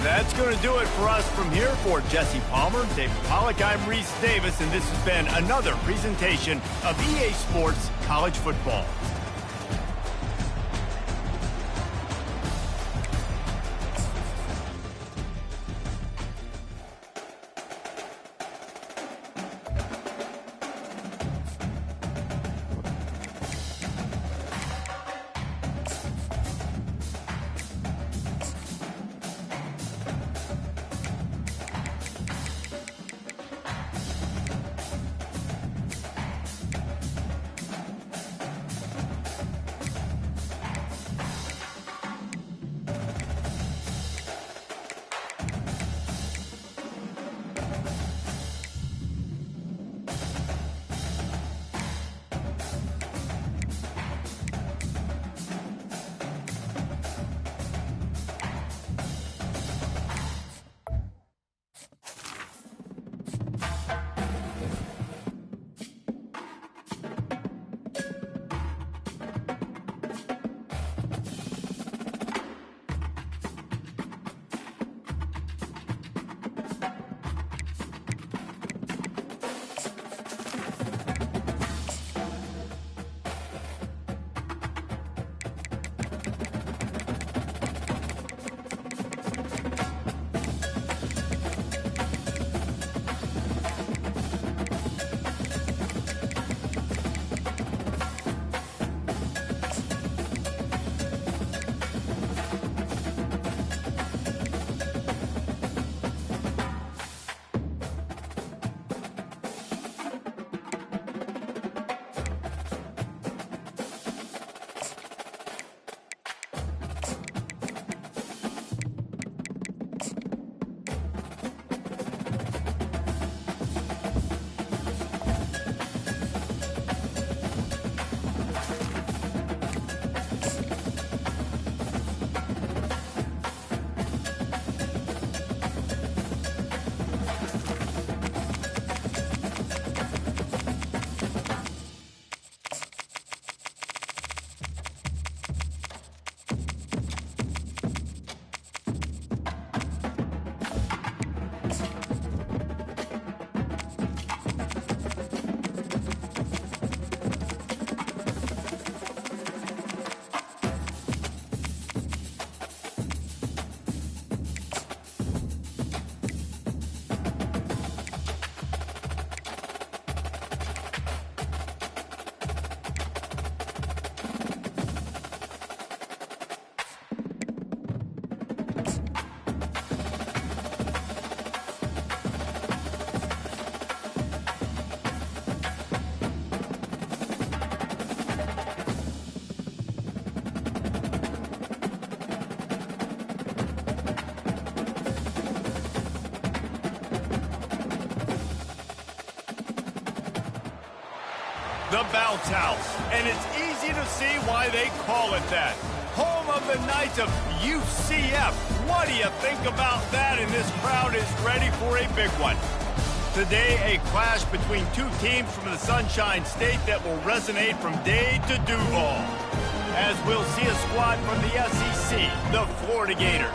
Speaker 1: That's going to do it for us from here. For Jesse Palmer, David Pollack, I'm Reese Davis, and this has been another presentation of EA Sports College Football. The Bounce House, and it's easy to see why they call it that. Home of the Knights of UCF. What do you think about that? And this crowd is ready for a big one. Today, a clash between two teams from the Sunshine State that will resonate from Dade to Duval. As we'll see a squad from the SEC, the Florida Gators,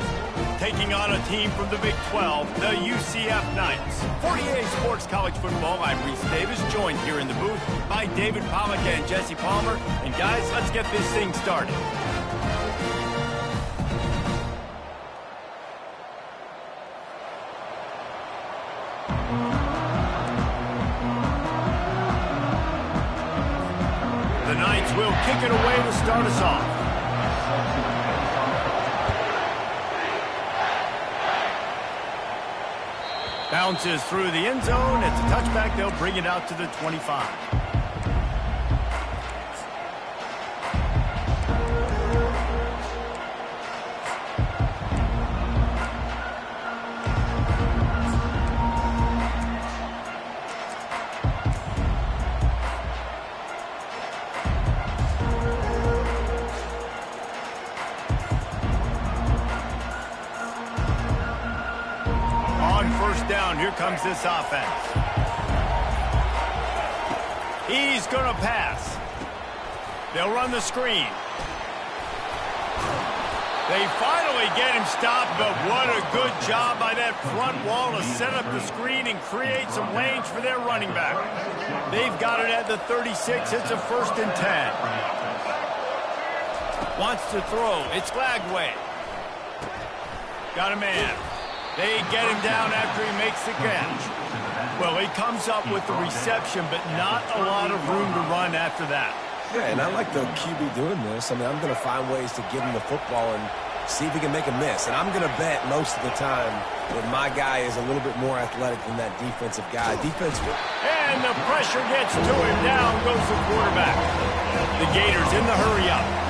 Speaker 1: taking on a team from the Big 12, the UCF Knights. 48 Sports College Football, I'm Reese Davis, joined here in the booth by David Pollack and Jesse Palmer. And guys, let's get this thing started. The Knights will kick it away to start us off. Bounces through the end zone. It's a touchback. They'll bring it out to the 25. Down. Here comes this offense. He's going to pass. They'll run the screen. They finally get him stopped, but what a good job by that front wall to set up the screen and create some lanes for their running back. They've got it at the 36. It's a 1st and 10. Wants to throw. It's Glagway. Got a man. They get him down after he makes the catch. Well, he comes up with the reception, but not a lot of room to run after that.
Speaker 2: Yeah, and I like the QB doing this. I mean, I'm going to find ways to give him the football and see if he can make a miss. And I'm going to bet most of the time that my guy is a little bit more athletic than that defensive guy. Defensively.
Speaker 1: And the pressure gets to him. Down goes the quarterback. The Gators in the hurry up.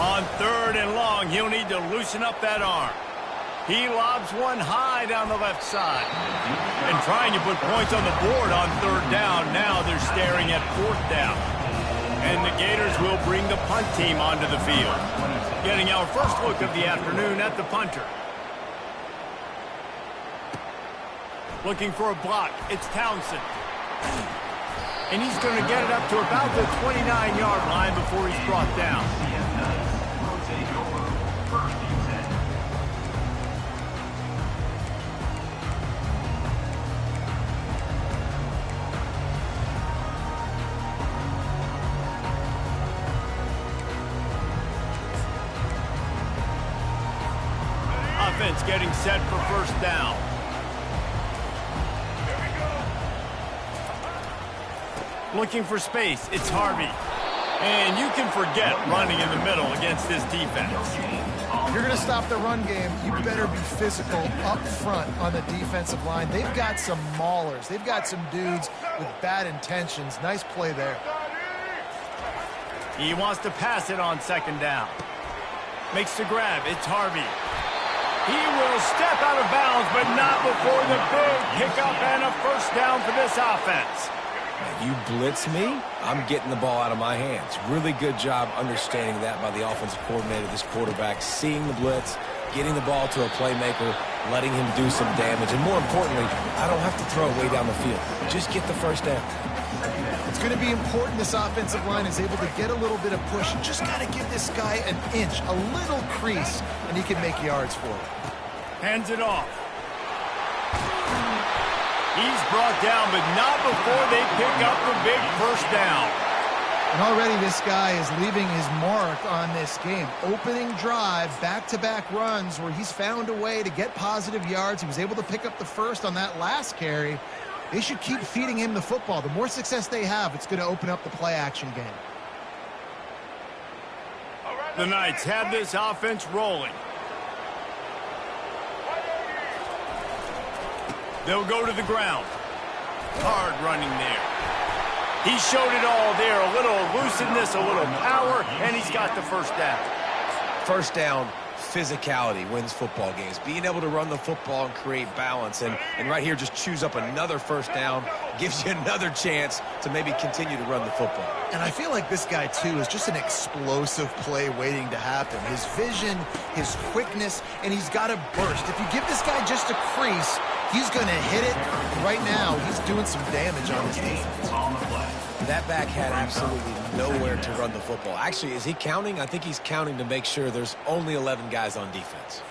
Speaker 1: On 3rd and long, he'll need to loosen up that arm. He lobs one high down the left side. And trying to put points on the board on 3rd down. Now they're staring at 4th down. And the Gators will bring the punt team onto the field. Getting our first look of the afternoon at the punter. Looking for a block. It's Townsend. And he's going to get it up to about the 29-yard line before he's brought down. Offense getting set for 1st down. Looking for space. It's Harvey. And you can forget running in the middle against this defense.
Speaker 3: If you're going to stop the run game, you better be physical up front on the defensive line. They've got some maulers. They've got some dudes with bad intentions. Nice play there.
Speaker 1: He wants to pass it on 2nd down. Makes the grab. It's Harvey. He will step out of bounds, but not before the big pickup and a 1st down for this offense.
Speaker 2: You blitz me, I'm getting the ball out of my hands. Really good job understanding that by the offensive coordinator, this quarterback, seeing the blitz, getting the ball to a playmaker, letting him do some damage. And more importantly, I don't have to throw it way down the field. Just get the 1st down.
Speaker 3: It's going to be important this offensive line is able to get a little bit of push. You just got to give this guy an inch, a little crease, and he can make yards for it.
Speaker 1: Hands it off. He's brought down, but not before they pick up the big 1st down.
Speaker 3: And already this guy is leaving his mark on this game. Opening drive, back-to-back runs where he's found a way to get positive yards. He was able to pick up the 1st on that last carry. They should keep feeding him the football. The more success they have, it's going to open up the play-action game.
Speaker 1: The Knights have this offense rolling. They'll go to the ground. Hard running there. He showed it all there. A little elusiveness, a little power, and he's got the 1st down.
Speaker 2: 1st down, physicality wins football games. Being able to run the football and create balance. And right here, just choose up another first down. Gives you another chance to maybe continue to run the football.
Speaker 3: And I feel like this guy, too, is just an explosive play waiting to happen. His vision, his quickness, and he's got a burst. If you give this guy just a crease, he's going to hit it. Right now, he's doing some damage on his defense.
Speaker 2: That back had absolutely nowhere to run the football. Actually, is he counting? I think he's counting to make sure there's only 11 guys on defense.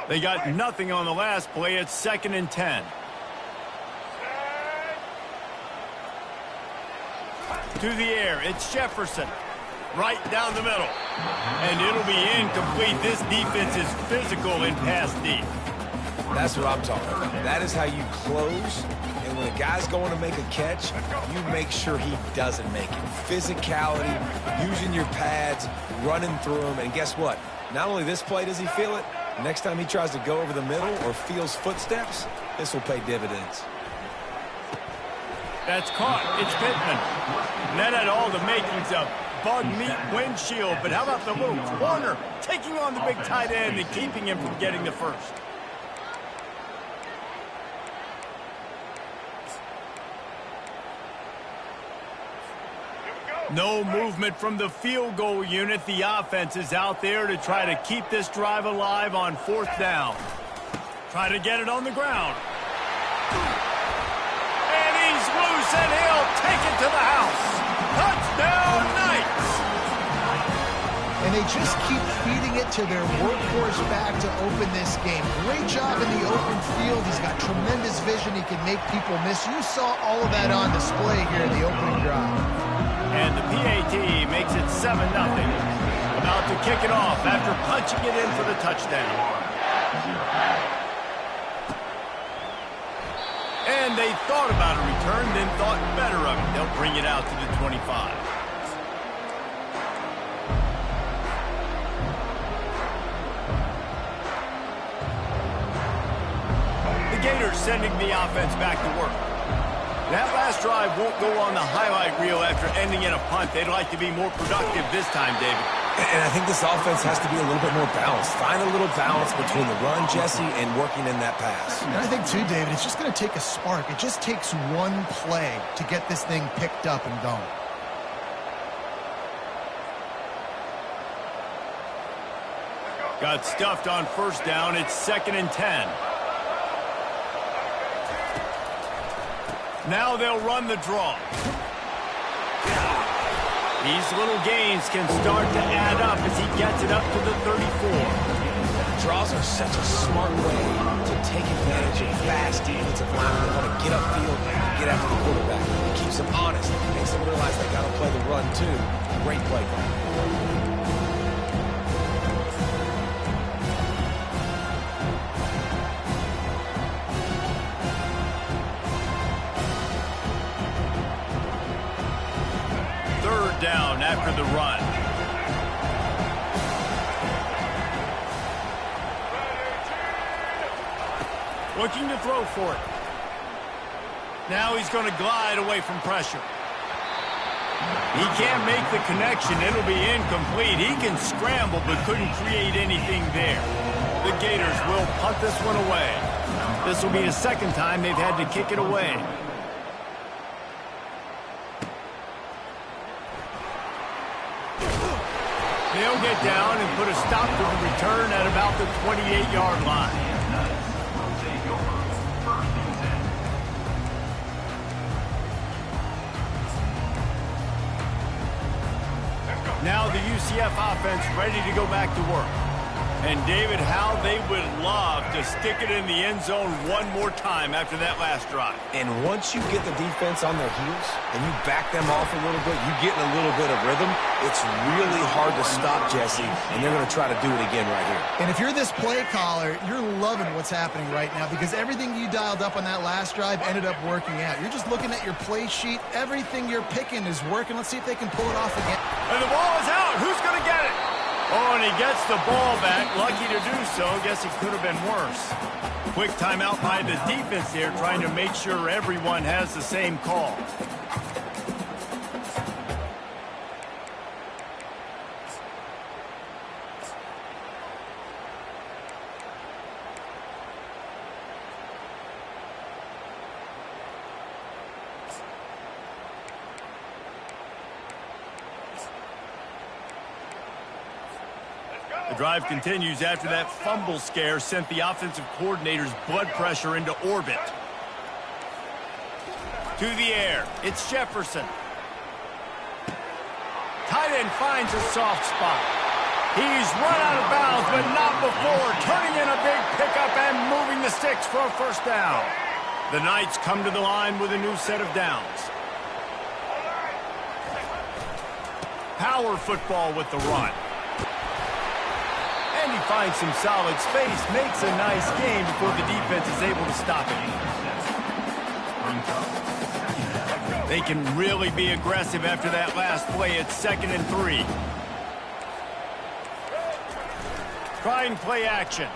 Speaker 1: They got nothing on the last play. It's 2nd and 10. To the air, it's Jefferson. Right down the middle. And it'll be incomplete. This defense is physical in pass deep.
Speaker 2: That's what I'm talking about. That is how you close. And when a guy's going to make a catch, you make sure he doesn't make it. Physicality, using your pads, running through them. And guess what? Not only this play does he feel it, next time he tries to go over the middle or feels footsteps, this will pay dividends.
Speaker 1: That's caught. It's Pittman. And that had all the makings of bug meat windshield. But how about the little corner taking on the big tight end and keeping him from getting the first? No movement from the field goal unit. The offense is out there to try to keep this drive alive on 4th down. Try to get it on the ground. And he's loose, and he'll take it to the house. Touchdown, Knights!
Speaker 3: And they just keep feeding it to their workhorse back to open this game. Great job in the open field. He's got tremendous vision. He can make people miss. You saw all of that on display here in the opening drive.
Speaker 1: And the PAT makes it 7-0. About to kick it off after punching it in for the touchdown. And they thought about a return, then thought better of it. They'll bring it out to the 25. The Gators sending the offense back to work. That last drive won't go on the highlight reel after ending in a punt. They'd like to be more productive this time, David.
Speaker 2: And I think this offense has to be a little bit more balanced. Find a little balance between the run, Jesse, and working in that pass.
Speaker 3: And I think, too, David, it's just going to take a spark. It just takes one play to get this thing picked up and going.
Speaker 1: Got stuffed on 1st down. It's 2nd and 10. Now they'll run the draw. These little gains can start to add up as he gets it up to the 34.
Speaker 2: Draws are such a smart way to take advantage of fast defensive linemen that want to get upfield and get after the quarterback. It keeps them honest. It makes them realize they got to play the run, too. Great play call.
Speaker 1: Down after the run. Looking to throw for it. Now he's going to glide away from pressure. He can't make the connection. It'll be incomplete. He can scramble but couldn't create anything there. The Gators will punt this one away. This will be the 2nd time they've had to kick it away. They'll get down and put a stop to the return at about the 28-yard line. Now the UCF offense ready to go back to work. And David, how they would love to stick it in the end zone one more time after that last drive.
Speaker 2: And once you get the defense on their heels and you back them off a little bit, you get in a little bit of rhythm, it's really hard to stop, Jesse, and they're going to try to do it again right here.
Speaker 3: And if you're this play caller, you're loving what's happening right now because everything you dialed up on that last drive ended up working out. You're just looking at your play sheet. Everything you're picking is working. Let's see if they can pull it off again.
Speaker 1: And the ball is out. Who's going to get it? Oh, and he gets the ball back. Lucky to do so. Guess it could have been worse. Quick timeout by the defense here, trying to make sure everyone has the same call. The drive continues after that fumble scare sent the offensive coordinator's blood pressure into orbit. To the air, it's Jefferson. Tight end finds a soft spot. He's run out of bounds, but not before turning in a big pickup and moving the sticks for a first down. The Knights come to the line with a new set of downs. Power football with the run. And he finds some solid space, makes a nice game before the defense is able to stop it. They can really be aggressive after that last play. It's 2nd and 3. Trying play action.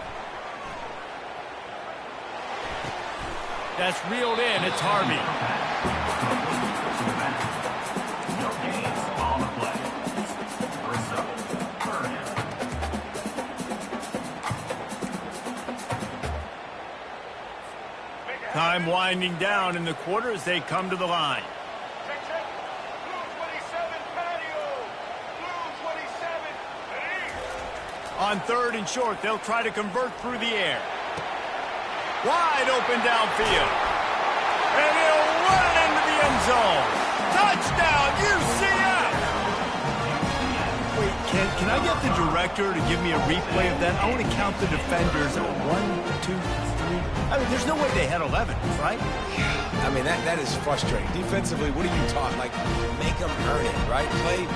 Speaker 1: That's reeled in. It's Harvey. Time winding down in the quarter as they come to the line. On 3rd and short, they'll try to convert through the air. Wide open downfield. And he'll run it into the end zone. Touchdown, UCF! Wait, can I get the director to give me a replay of that? I want to count the defenders. 1, 2, 3. I mean, there's no way they had 11, right?
Speaker 2: I mean, that is frustrating. Defensively, what are you taught? Like, make them earn it, right? Play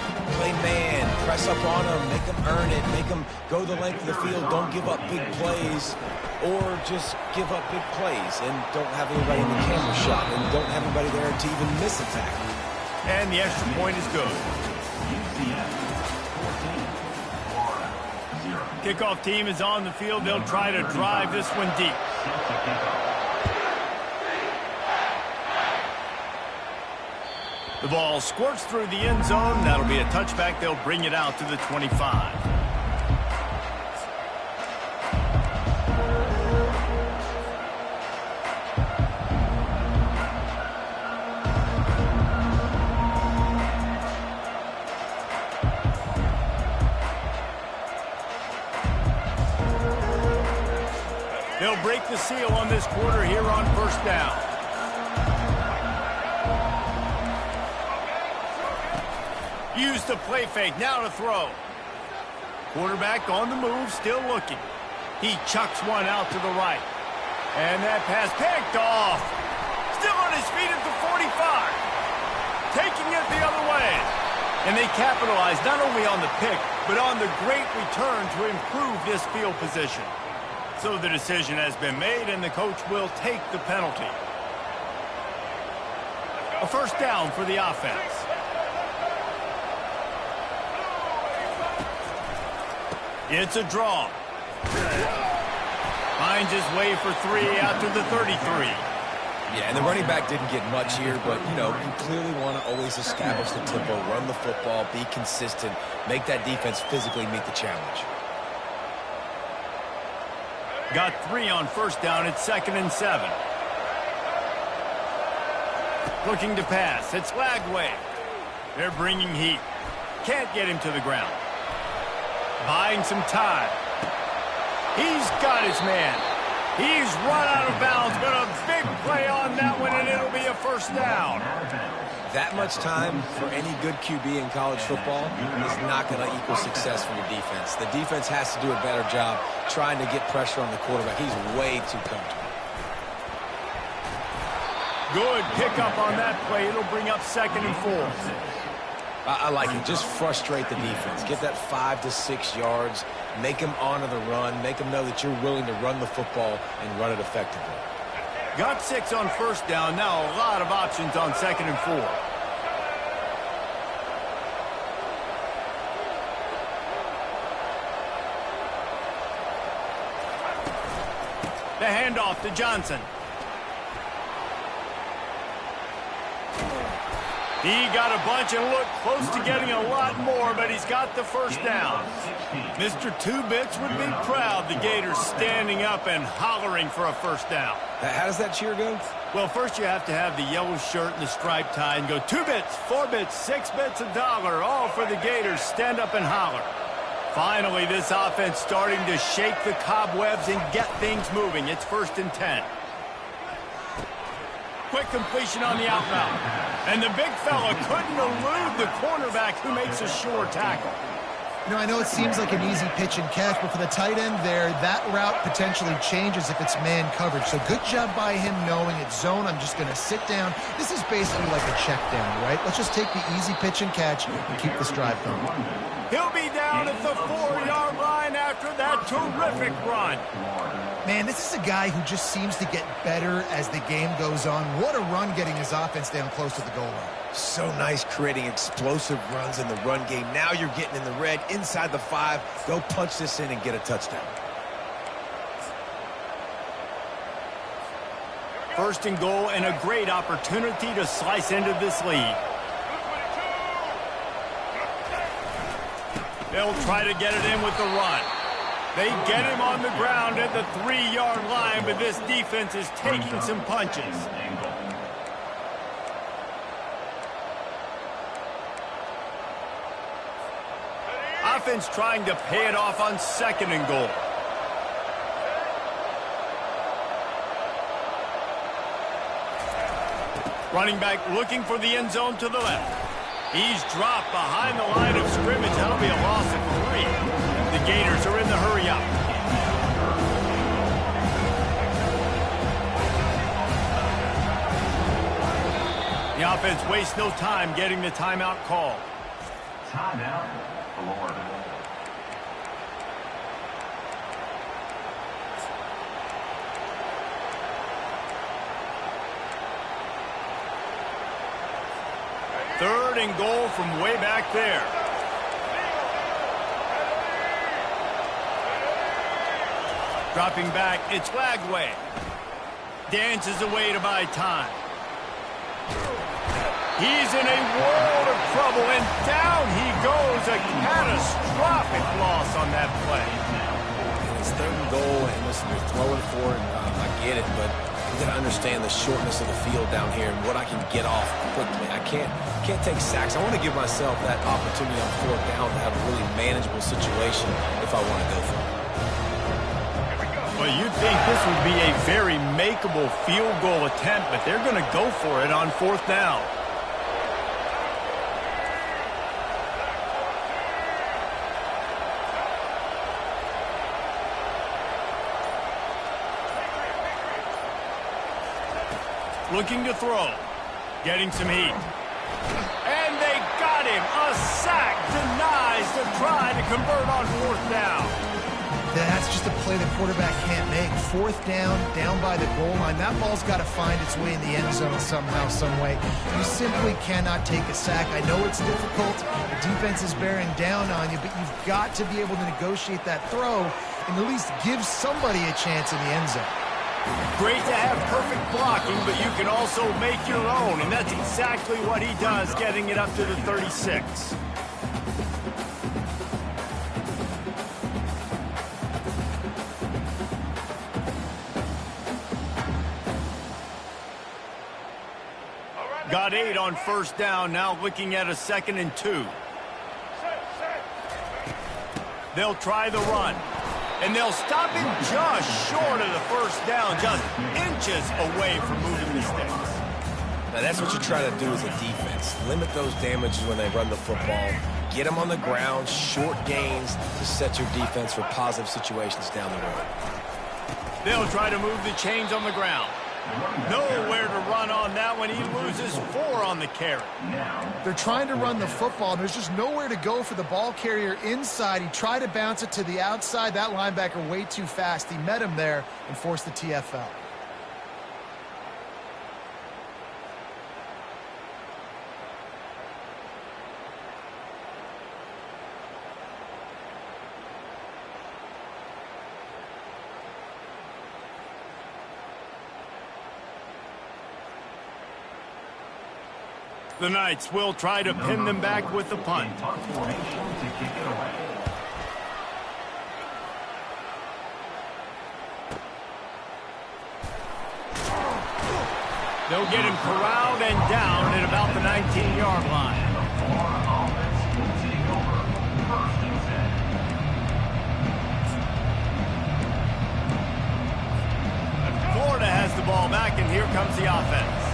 Speaker 2: man, press up on them, make them earn it, make them go the length of the field, don't give up big plays, or just give up big plays and don't have anybody in the camera shot and don't have anybody there to even miss a tackle.
Speaker 1: And the extra point is good. Kickoff team is on the field. They'll try to drive this one deep. The ball squirts through the end zone. That'll be a touchback. They'll bring it out to the 25. They'll break the seal on this quarter here on 1st down. Use the play fake, now to throw. Quarterback on the move, still looking. He chucks one out to the right. And that pass picked off. Still on his feet at the 45. Taking it the other way. And they capitalize not only on the pick, but on the great return to improve this field position. So the decision has been made, and the coach will take the penalty. A first down for the offense. It's a draw. Finds his way for 3 out to the 33.
Speaker 2: Yeah, and the running back didn't get much here, but, you know, you clearly want to always establish the tempo, run the football, be consistent, make that defense physically meet the challenge.
Speaker 1: Got 3 on first down. It's 2nd and 7. Looking to pass. It's Lagway. They're bringing heat. Can't get him to the ground. Buying some time. He's got his man. He's run out of bounds, but a big play on that one, and it'll be a first down.
Speaker 2: That much time for any good QB in college football is not going to equal success for your defense. The defense has to do a better job trying to get pressure on the quarterback. He's way too comfortable.
Speaker 1: Good pickup on that play. It'll bring up 2nd and 4.
Speaker 2: I like it. Just frustrate the defense. Get that 5 to 6 yards. Make them honor the run. Make them know that you're willing to run the football and run it effectively.
Speaker 1: Got 6 on first down. Now a lot of options on 2nd and 4. The handoff to Johnson. He got a bunch and looked close to getting a lot more, but he's got the first down. Mr. Two-Bits would be proud the Gators standing up and hollering for a first down.
Speaker 2: How does that cheer go?
Speaker 1: Well, first you have to have the yellow shirt and the striped tie and go 2 bits, 4 bits, 6 bits, $1, all for the Gators. Stand up and holler. Finally, this offense starting to shake the cobwebs and get things moving. It's 1st and 10. Quick completion on the outbound. And the big fella couldn't elude the cornerback who makes a sure tackle.
Speaker 3: You know, I know it seems like an easy pitch and catch, but for the tight end there, that route potentially changes if it's man coverage. So good job by him knowing it's zone. I'm just going to sit down. This is basically like a check down, right? Let's just take the easy pitch and catch and keep this drive going.
Speaker 1: He'll be down at the 4-yard line after that terrific run.
Speaker 3: Man, this is a guy who just seems to get better as the game goes on. What a run getting his offense down close to the goal line.
Speaker 2: So nice creating explosive runs in the run game. Now you're getting in the red, inside the 5. Go punch this in and get a touchdown.
Speaker 1: 1st and goal and a great opportunity to slice into this lead. They'll try to get it in with the run. They get him on the ground at the 3-yard line, but this defense is taking some punches. Offense trying to pay it off on 2nd and goal. Running back looking for the end zone to the left. He's dropped behind the line of scrimmage. That'll be a loss of 3. The Gators are in the hurry up. The offense wastes no time getting the timeout call.
Speaker 4: Timeout, Florida.
Speaker 1: Third and goal from way back there. Dropping back, it's Lagway. Dances away to buy time. He's in a world of trouble, and down he goes. A catastrophic loss on that play.
Speaker 2: It's 3rd and goal, and listen, you're throwing for it. I get it, but you got to understand the shortness of the field down here and what I can get off quickly. I can't take sacks. I want to give myself that opportunity on 4th down to have a really manageable situation if I want to go for it.
Speaker 1: Well, you'd think this would be a very makeable field goal attempt, but they're going to go for it on 4th down. Looking to throw. Getting some heat. And they got him. A sack denies the try to convert on 4th down.
Speaker 3: That's just a play the quarterback can't make. 4th down, down by the goal line. That ball's got to find its way in the end zone somehow, some way. You simply cannot take a sack. I know it's difficult. The defense is bearing down on you, but you've got to be able to negotiate that throw and at least give somebody a chance in the end zone.
Speaker 1: Great to have perfect blocking, but you can also make your own, and that's exactly what he does, getting it up to the 36. Got 8 on 1st down, now looking at a 2nd and 2. They'll try the run. And they'll stop him just short of the 1st down, just inches away from moving the sticks.
Speaker 2: Now, that's what you try to do as a defense. Limit those damages when they run the football. Get them on the ground, short gains to set your defense for positive situations down the road.
Speaker 1: They'll try to move the chains on the ground. Nowhere to run on that one. He loses 4 on the carry.
Speaker 3: They're trying to run the football, and there's just nowhere to go for the ball carrier inside. He tried to bounce it to the outside. That linebacker way too fast. He met him there and forced the TFL.
Speaker 1: The Knights will try to pin them back with the punt.
Speaker 4: Punt formation to kick it away.
Speaker 1: They'll get him corralled and down at about the 19-yard line. Florida has the ball back, and here comes the offense.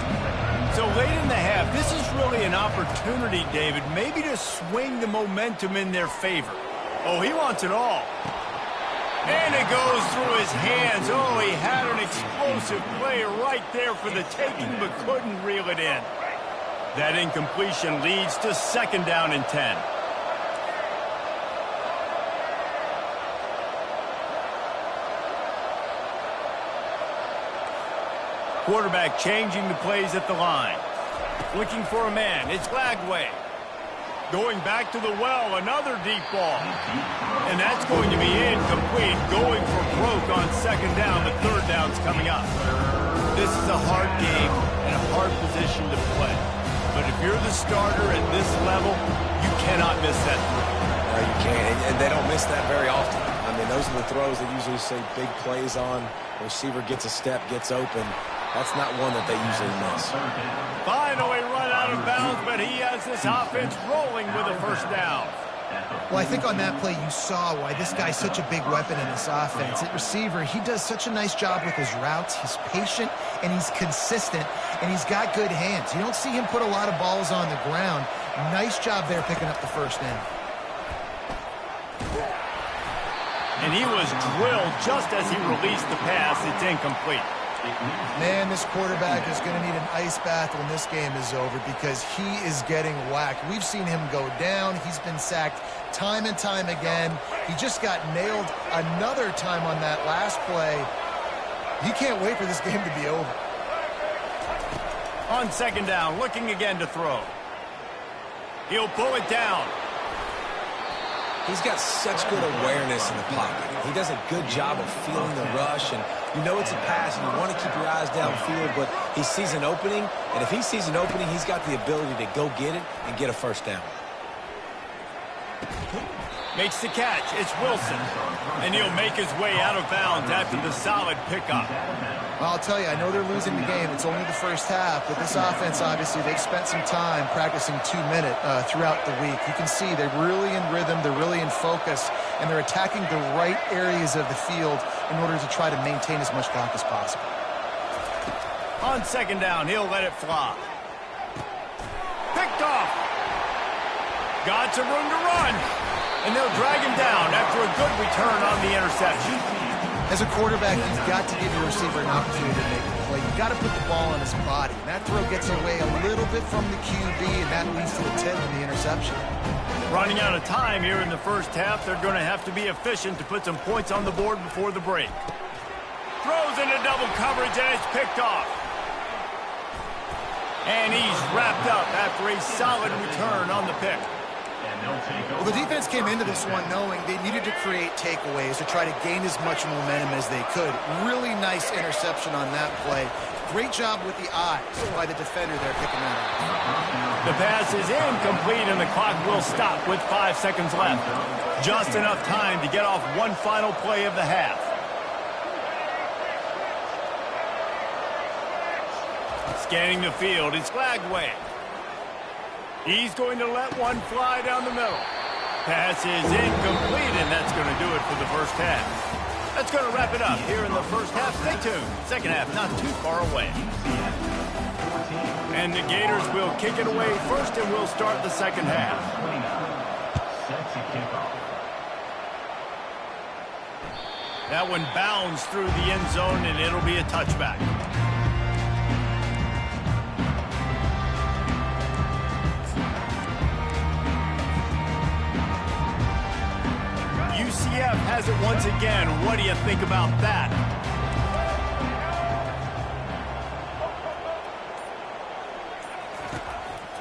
Speaker 1: So late in the half, this is really an opportunity, David, maybe to swing the momentum in their favor. Oh, he wants it all. And it goes through his hands. Oh, he had an explosive play right there for the taking, but couldn't reel it in. That incompletion leads to 2nd down and 10. Quarterback changing the plays at the line. Looking for a man. It's Lagway. Going back to the well, another deep ball. And that's going to be incomplete. Going for broke on 2nd down, but 3rd down's coming up. This is a hard game and a hard position to play. But if you're the starter at this level, you cannot miss that throw.
Speaker 2: No, you can't, and they don't miss that very often. I mean, those are the throws that usually say big plays on. The receiver gets a step, gets open. That's not one that they usually miss.
Speaker 1: Finally run out of bounds, but he has this offense rolling with a 1st down.
Speaker 3: Well, I think on that play you saw why this guy's such a big weapon in this offense. At receiver, he does such a nice job with his routes. He's patient, and he's consistent, and he's got good hands. You don't see him put a lot of balls on the ground. Nice job there picking up the 1st down.
Speaker 1: And he was drilled just as he released the pass. It's incomplete.
Speaker 3: Man, this quarterback is going to need an ice bath when this game is over because he is getting whacked. We've seen him go down. He's been sacked time and time again. He just got nailed another time on that last play. You can't wait for this game to be over.
Speaker 1: On 2nd down, looking again to throw. He'll pull it down.
Speaker 2: He's got such good awareness in the pocket. He does a good job of feeling the rush, and you know it's a pass, and you want to keep your eyes downfield, but he sees an opening, and if he sees an opening, he's got the ability to go get it and get a 1st down.
Speaker 1: Makes the catch. It's Wilson. And he'll make his way out of bounds after the solid pickup.
Speaker 3: Well, I'll tell you, I know they're losing the game. It's only the 1st half, but this offense, obviously, they've spent some time practicing 2-minute throughout the week. You can see they're really in rhythm, they're really in focus, and they're attacking the right areas of the field in order to try to maintain as much clock as possible.
Speaker 1: On 2nd down, he'll let it fly. Picked off. Got some room to run. And they'll drag him down after a good return on the interception.
Speaker 3: As a quarterback, you've got to give your receiver an opportunity to make a play. You've got to put the ball on his body. And that throw gets away a little bit from the QB, and that leads to the tip and the interception.
Speaker 1: Running out of time here in the 1st half, they're going to have to be efficient to put some points on the board before the break. Throws into double coverage, and it's picked off. And he's wrapped up after a solid return on the pick.
Speaker 3: Well, the defense came into this one knowing they needed to create takeaways to try to gain as much momentum as they could. Really nice interception on that play. Great job with the eyes by the defender there picking that up.
Speaker 1: The pass is incomplete, and the clock will stop with 5 seconds left. Just enough time to get off one final play of the half. Scanning the field, it's Lagway. He's going to let one fly down the middle. Pass is incomplete, and that's going to do it for the 1st half. That's going to wrap it up here in the 1st half. Stay tuned. 2nd half not too far away. And the Gators will kick it away first, and we'll start the 2nd half. That one bounds through the end zone, and it'll be a touchback. UCF has it once again. What do you think about that?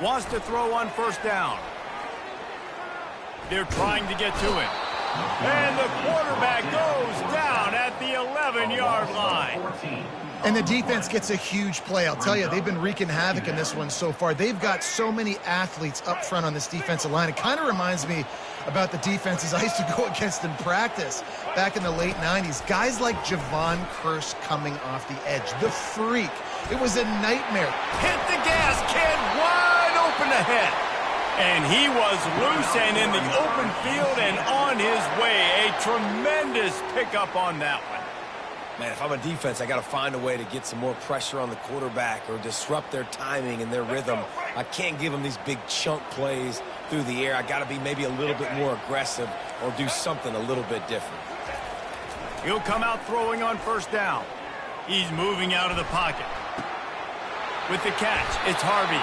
Speaker 1: Wants to throw on 1st down. They're trying to get to him. And the quarterback goes down at the 11-yard line.
Speaker 3: And the defense gets a huge play. I'll tell you, they've been wreaking havoc in this one so far. They've got so many athletes up front on this defensive line. It kind of reminds me about the defenses I used to go against in practice back in the late 90s. Guys like Javon Curse coming off the edge. The freak. It was a nightmare.
Speaker 1: Hit the gas, kid. Wide open ahead. And he was loose and in the open field and on his way. A tremendous pickup on that one.
Speaker 2: Man, if I'm a defense, I got to find a way to get some more pressure on the quarterback or disrupt their timing and their rhythm. I can't give them these big chunk plays through the air. I got to be maybe a little bit more aggressive or do something a little bit different.
Speaker 1: He'll come out throwing on first down. He's moving out of the pocket. With the catch, it's Harvey.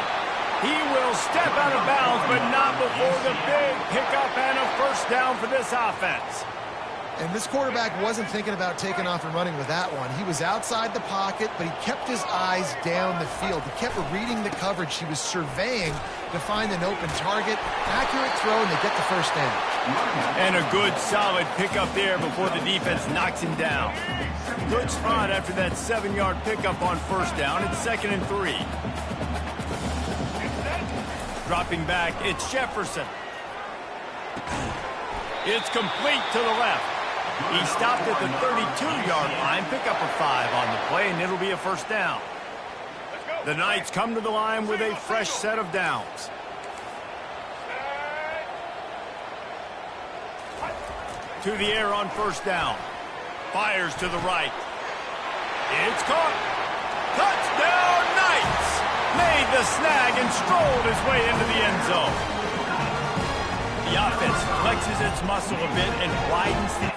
Speaker 1: He will step out of bounds, but not before the big pickup and a first down for this offense.
Speaker 3: And this quarterback wasn't thinking about taking off and running with that one. He was outside the pocket, but he kept his eyes down the field. He kept reading the coverage. He was surveying to find an open target. Accurate throw, and they get the first down.
Speaker 1: And a good, solid pickup there before the defense knocks him down. Good spot after that 7-yard pickup on first down. It's 2nd and 3. Dropping back, it's Jefferson. It's complete to the left. He stopped at the 32-yard line, pick up a 5 on the play, and it'll be a first down. The Knights come to the line with a fresh set of downs. To the air on first down. Fires to the right. It's caught. Touchdown, Knights! Made the snag and strolled his way into the end zone. The offense flexes its muscle a bit and widens the...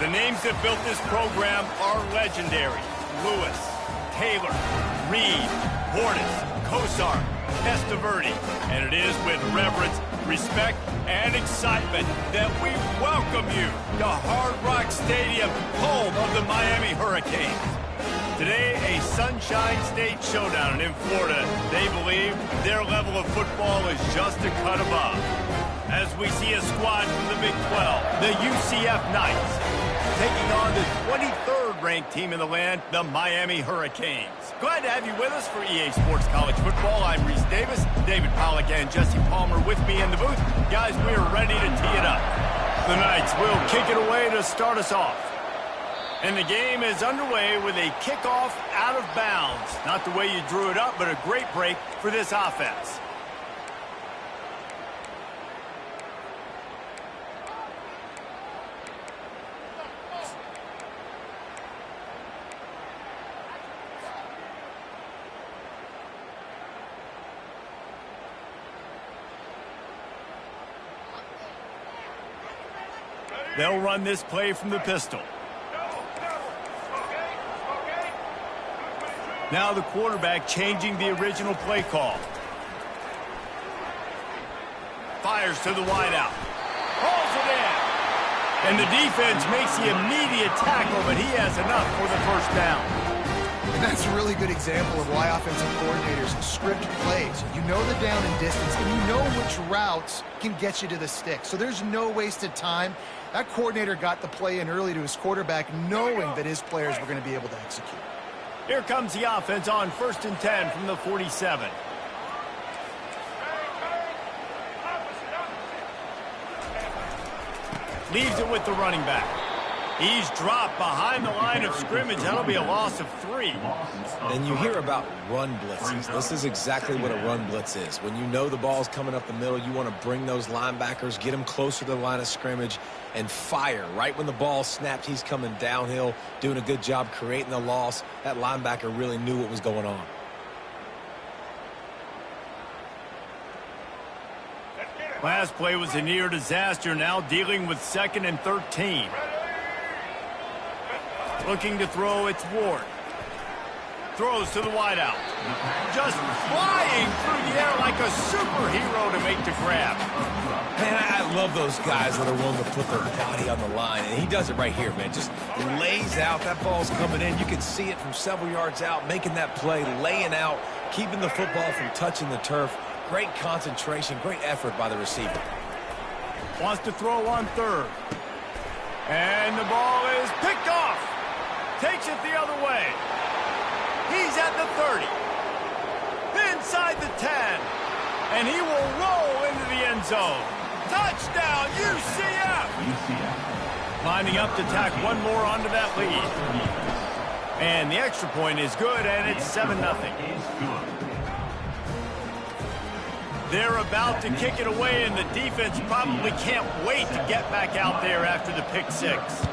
Speaker 1: The names that built this program are legendary. Lewis, Taylor, Reed, Portis, Kosar, Testaverde. And it is with reverence, respect, and excitement that we welcome you to Hard Rock Stadium, home of the Miami Hurricanes. Today, a Sunshine State showdown, and in Florida, they believe their level of football is just a cut above. As we see a squad from the Big 12, the UCF Knights, taking on the 23rd ranked team in the land, the Miami Hurricanes. Glad to have you with us for EA Sports College Football. I'm Reese Davis, David Pollack and Jesse Palmer with me in the booth. Guys, we are ready to tee it up. The Knights will kick it away to start us off. And the game is underway with a kickoff out of bounds. Not the way you drew it up, but a great break for this offense. They'll run this play from the pistol. Now the quarterback changing the original play call. Fires to the wideout. Hauls it in. And the defense makes the immediate tackle, but he has enough for the first down.
Speaker 3: And that's a really good example of why offensive coordinators script plays. You know the down and distance, and you know which routes can get you to the stick. So there's no wasted time. That coordinator got the play in early to his quarterback, knowing that his players were going to be able to execute.
Speaker 1: Here comes the offense on 1st and 10 from the 47. Leaves it with the running back. He's dropped behind the line of scrimmage. That'll be a loss of 3.
Speaker 2: And you hear about run blitzes. This is exactly what a run blitz is. When you know the ball's coming up the middle, you want to bring those linebackers, get them closer to the line of scrimmage, and fire. Right when the ball snapped, he's coming downhill, doing a good job creating the loss. That linebacker really knew what was going on.
Speaker 1: Last play was a near disaster, now dealing with 2nd and 13. Looking to throw, it's Ward. Throws to the wideout. Just flying through the air like a superhero to make the grab.
Speaker 2: Man, I love those guys that are willing to put their body on the line. And he does it right here, man. Just lays out. That ball's coming in. You can see it from several yards out, making that play, laying out, keeping the football from touching the turf. Great concentration, great effort by the receiver.
Speaker 1: Wants to throw on 3rd. And the ball is picked off. Takes it the other way. He's at the 30. Inside the 10. And he will roll into the end zone. Touchdown, UCF! Lining up to tack one more onto that lead. And the extra point is good, and it's 7-0. They're about to kick it away, and the defense probably can't wait to get back out there after the pick 6.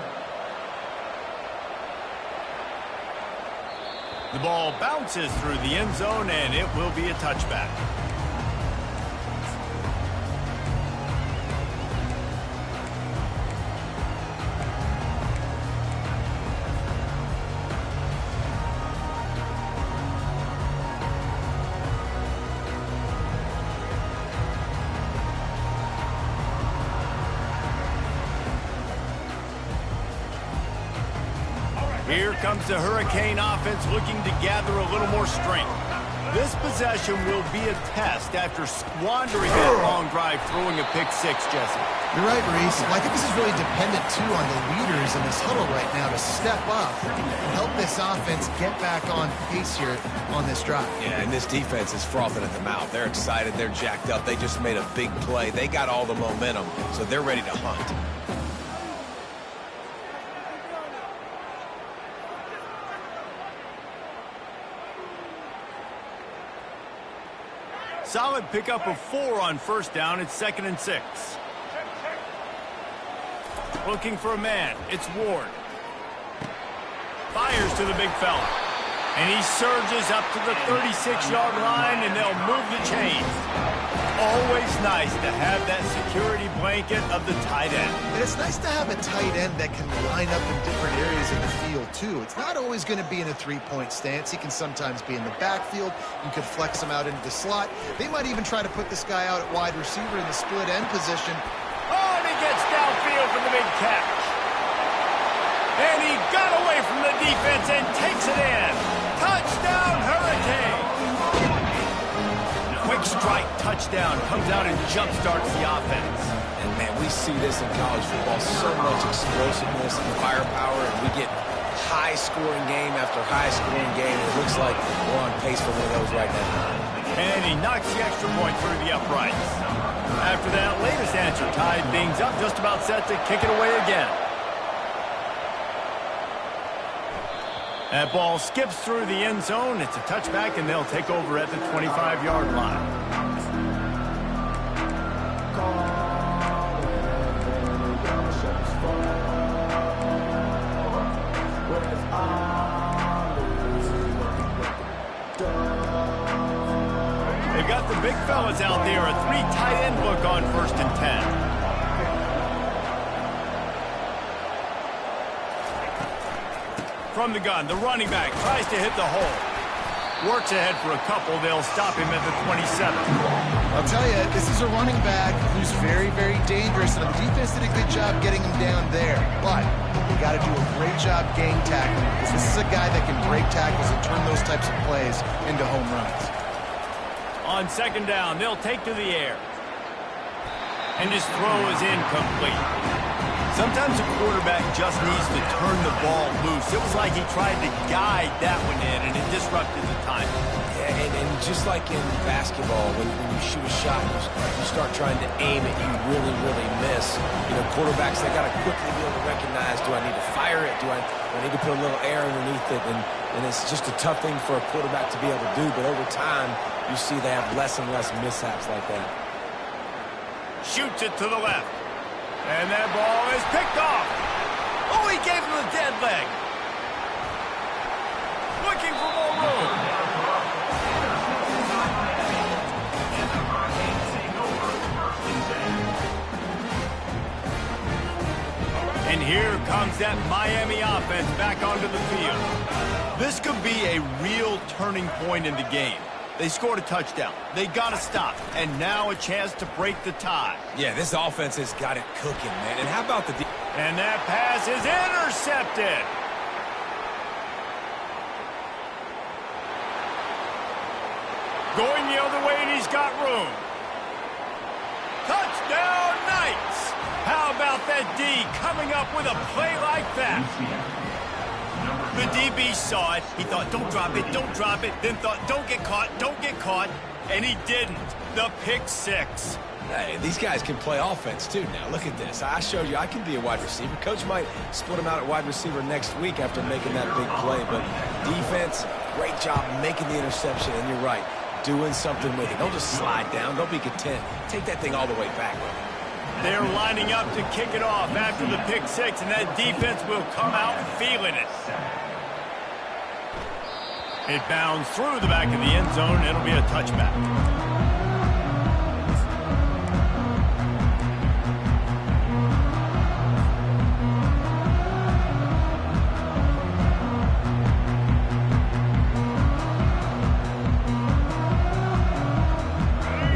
Speaker 1: The ball bounces through the end zone, and it will be a touchback. Here comes the Hurricane offense looking to gather a little more strength. This possession will be a test after squandering that long drive throwing a pick 6, Jesse.
Speaker 3: You're right, Reese. Well, I think this is really dependent, too, on the leaders in this huddle right now to step up and help this offense get back on pace here on this drive.
Speaker 2: Yeah, and this defense is frothing at the mouth. They're excited. They're jacked up. They just made a big play. They got all the momentum, so they're ready to hunt.
Speaker 1: Solid pickup of 4 on 1st down. It's 2nd and 6. Looking for a man. It's Ward. Fires to the big fella. And he surges up to the 36-yard line, and they'll move the chains. always nice to have that security blanket of the tight end.
Speaker 3: And it's nice to have a tight end that can line up in different areas of the field, too. It's not always going to be in a three-point stance. He can sometimes be in the backfield. You could flex him out into the slot. They might even try to put this guy out at wide receiver in the split end position.
Speaker 1: Oh, and he gets downfield for the big catch. And he got away from the defense and takes it in. Touchdown, Hurricane! Quick strike touchdown comes out and jump-starts the offense.
Speaker 2: And, man, we see this in college football, so much explosiveness and firepower, and we get high-scoring game after high-scoring game. It looks like we're on pace for one of those right now.
Speaker 1: And he knocks the extra point through the uprights. After that latest answer tied things up, just about set to kick it away again. That ball skips through the end zone. It's a touchback, and they'll take over at the 25-yard line. They've got the big fellas out there. A three tight end look on 1st and 10. From the gun, the running back tries to hit the hole. Works ahead for a couple. They'll stop him at the 27.
Speaker 3: I'll tell you, this is a running back who's very, very dangerous, and the defense did a good job getting him down there. But you got to do a great job gang tackling, because this is a guy that can break tackles and turn those types of plays into home runs.
Speaker 1: On 2nd down, they'll take to the air. And his throw is incomplete. Sometimes a quarterback just needs to turn the ball loose. It was like he tried to guide that one in, and it disrupted the timing.
Speaker 2: Yeah, and just like in basketball, when you shoot a shot, you start trying to aim it, you really, really miss. You know, quarterbacks, they got to quickly be able to recognize, do I need to fire it? Do I need to put a little air underneath it? And it's just a tough thing for a quarterback to be able to do, but over time, you see they have less and less mishaps like that.
Speaker 1: Shoots it to the left. And that ball is picked off. Oh, he gave him the dead leg. Looking for more room. And here comes that Miami offense back onto the field. This could be a real turning point in the game. They scored a touchdown. They got to stop. And now a chance to break the tie.
Speaker 2: Yeah, this offense has got it cooking, man. And how about the...
Speaker 1: And that pass is intercepted. Going the other way, and he's got room. Touchdown, Knights. How about that D coming up with a play like that? The DB saw it. He thought, don't drop it, don't drop it. Then thought, don't get caught. And he didn't. The pick six.
Speaker 2: Hey, these guys can play offense, too, now. Look at this. I showed you I can be a wide receiver. Coach might split him out at wide receiver next week after making that big play. But defense, great job making the interception. And you're right, doing something with it. Don't just slide down. Don't be content. Take that thing all the way back.
Speaker 1: They're lining up to kick it off after the pick six, and that defense will come out feeling it. It bounds through the back of the end zone. It'll be a touchback.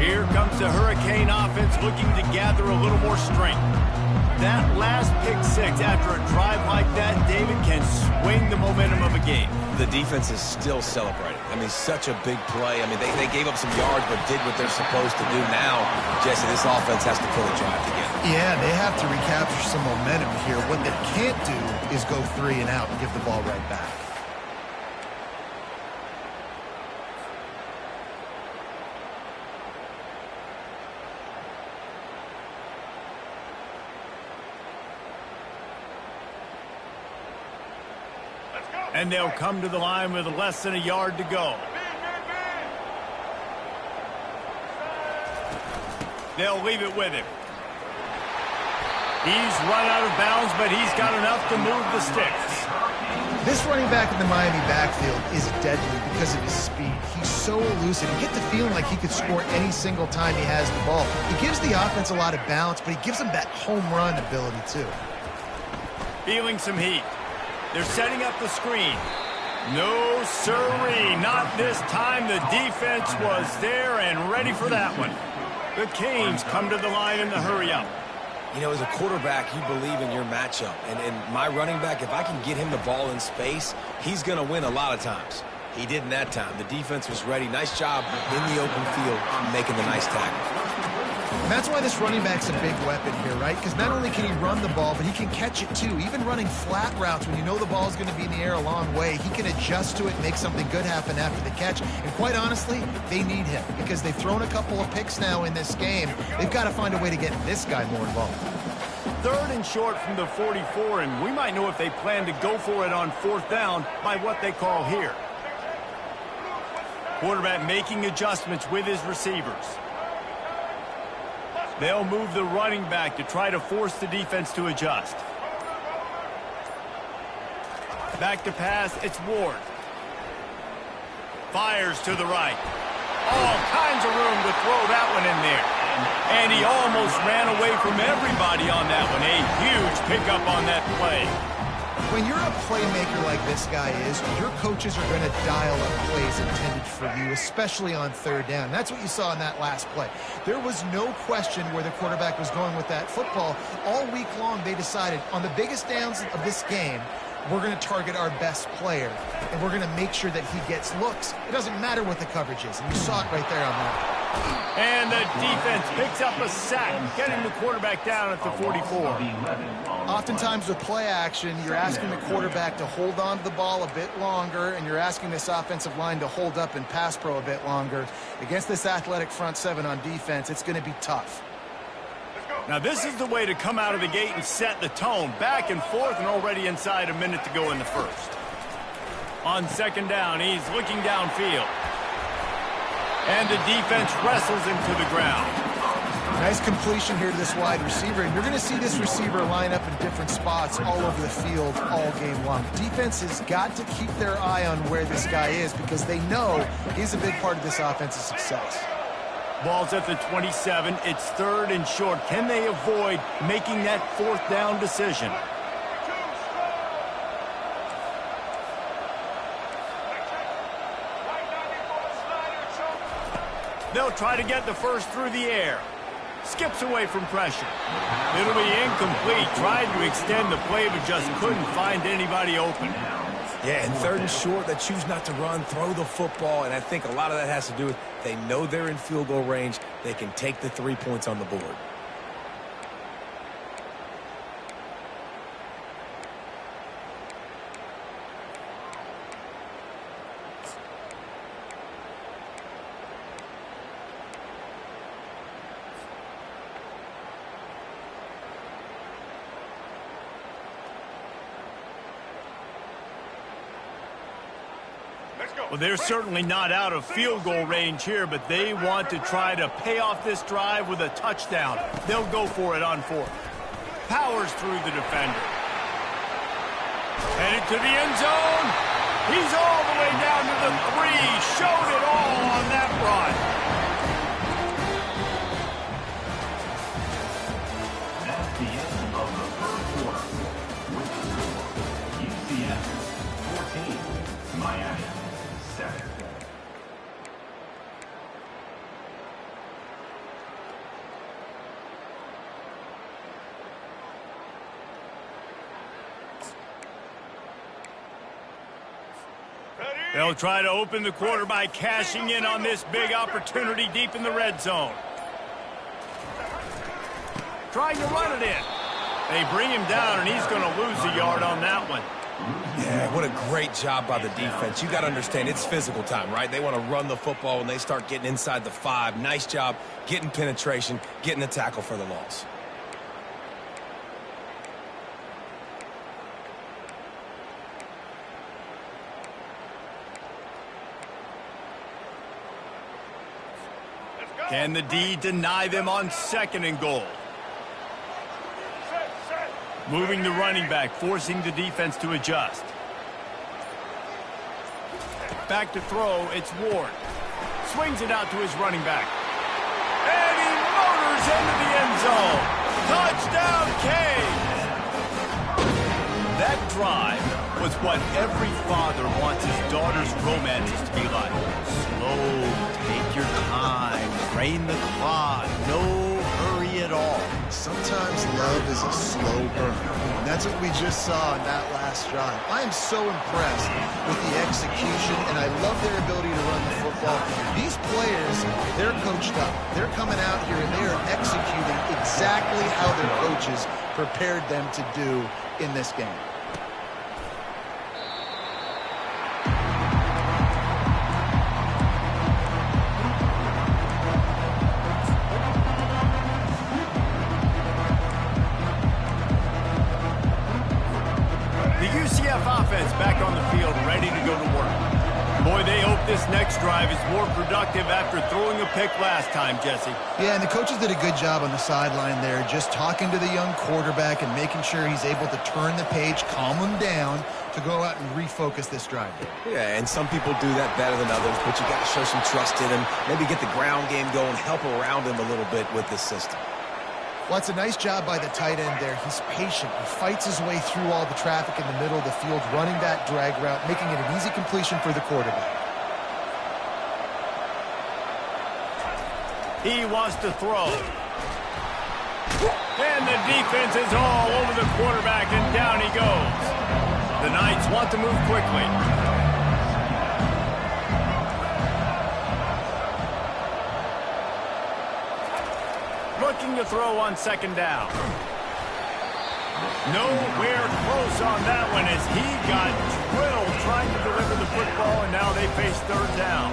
Speaker 1: Here comes the Hurricane offense looking to gather a little more strength. That last pick six after a drive like that, David, can swing the momentum of a game.
Speaker 2: The defense is still celebrating. I mean, such a big play. I mean, they gave up some yards but did what they're supposed to do. Now, Jesse, this offense has to pull a drive together.
Speaker 3: Yeah, they have to recapture some momentum here. What they can't do is go 3 and out and give the ball right back.
Speaker 1: And they'll come to the line with less than a yard to go. They'll leave it with him. He's run out of bounds, but he's got enough to move the sticks.
Speaker 3: This running back in the Miami backfield is deadly because of his speed. He's so elusive. You get the feeling like he could score any single time he has the ball. He gives the offense a lot of balance, but he gives them that home run ability too.
Speaker 1: Feeling some heat. They're setting up the screen. No siree, not this time. The defense was there and ready for that one. The Canes come to the line in the hurry-up.
Speaker 2: You know, as a quarterback, you believe in your matchup. And my running back, if I can get him the ball in space, he's going to win a lot of times. He didn't that time. The defense was ready. Nice job in the open field making the nice tackle.
Speaker 3: And that's why this running back's a big weapon here, right? Because not only can he run the ball, but he can catch it too. Even running flat routes when you know the ball's going to be in the air a long way, he can adjust to it and make something good happen after the catch. And quite honestly, they need him because they've thrown a couple of picks now in this game. They've got to find a way to get this guy more involved.
Speaker 1: 3rd and short from the 44, and we might know if they plan to go for it on 4th down by what they call here. Quarterback making adjustments with his receivers. They'll move the running back to try to force the defense to adjust. Back to pass, it's Ward. Fires to the right. All kinds of room to throw that one in there. And he almost ran away from everybody on that one. A huge pickup on that play.
Speaker 3: When you're a playmaker like this guy is, your coaches are going to dial up plays intended for you, especially on 3rd down. That's what you saw in that last play. There was no question where the quarterback was going with that football. All week long, they decided on the biggest downs of this game, we're going to target our best player, and we're going to make sure that he gets looks. It doesn't matter what the coverage is, and you saw it right there on that.
Speaker 1: And the defense picks up a sack, getting the quarterback down at the 44.
Speaker 3: Oftentimes with play action, you're asking the quarterback to hold on to the ball a bit longer, and you're asking this offensive line to hold up and pass pro a bit longer. Against this athletic front 7 on defense, it's going to be tough.
Speaker 1: Now this is the way to come out of the gate and set the tone. Back and forth and already inside a minute to go in the 1st. On 2nd down, he's looking downfield. And the defense wrestles him to the ground.
Speaker 3: Nice completion here to this wide receiver. And you're going to see this receiver line up in different spots all over the field all game long. Defense has got to keep their eye on where this guy is because they know he's a big part of this offense's success.
Speaker 1: Ball's at the 27. It's 3rd and short. Can they avoid making that 4th down decision? They'll try to get the first through the air. Skips away from pressure. It'll be incomplete. Tried to extend the play, but just couldn't find anybody open.
Speaker 2: Yeah, and 3rd and short, they choose not to run, throw the football, and I think a lot of that has to do with they know they're in field goal range. They can take the 3 points on the board.
Speaker 1: Well, they're certainly not out of field goal range here, but they want to try to pay off this drive with a touchdown. They'll go for it on 4th. Powers through the defender. Headed to the end zone. He's all the way down to the 3. Showed it all on that run.
Speaker 4: That's the end of the 1st quarter. With the score, UCF 14, Miami 7.
Speaker 1: They'll try to open the quarter by cashing in on this big opportunity deep in the red zone. Trying to run it in. They bring him down, and he's going to lose a yard on that one.
Speaker 2: Yeah, what a great job by the defense. You got to understand, it's physical time, right? They want to run the football when they start getting inside the 5. Nice job getting penetration, getting the tackle for the loss.
Speaker 1: Can the D deny them on 2nd and goal? Moving the running back, forcing the defense to adjust. Back to throw, it's Ward. Swings it out to his running back. And he motors into the end zone. Touchdown, Cade! That drive was what every father wants his daughter's romances to be like. Slow, take your time, drain the clock, no hurry at all.
Speaker 3: Sometimes love is a slow burn. And that's what we just saw in that last drive. I am so impressed with the execution, and I love their ability to run the football. These players, they're coached up. They're coming out here, and they are executing exactly how their coaches prepared them to do in this game.
Speaker 1: Offense back on the field, ready to go to work. Boy, they hope this next drive is more productive after throwing a pick last time, Jesse.
Speaker 3: Yeah, and the coaches did a good job on the sideline there, just talking to the young quarterback and making sure he's able to turn the page, calm him down to go out and refocus this drive.
Speaker 2: Yeah, and some people do that better than others, but you got to show some trust in him, maybe get the ground game going, help around him a little bit with this system.
Speaker 3: Well, it's a nice job by the tight end there. He's patient. He fights his way through all the traffic in the middle of the field, running that drag route, making it an easy completion for the quarterback.
Speaker 1: He wants to throw. And the defense is all over the quarterback, and down he goes. The Knights want to move quickly. Looking to throw on second down. Nowhere close on that one as he got drilled trying to deliver the football, and now they face third down.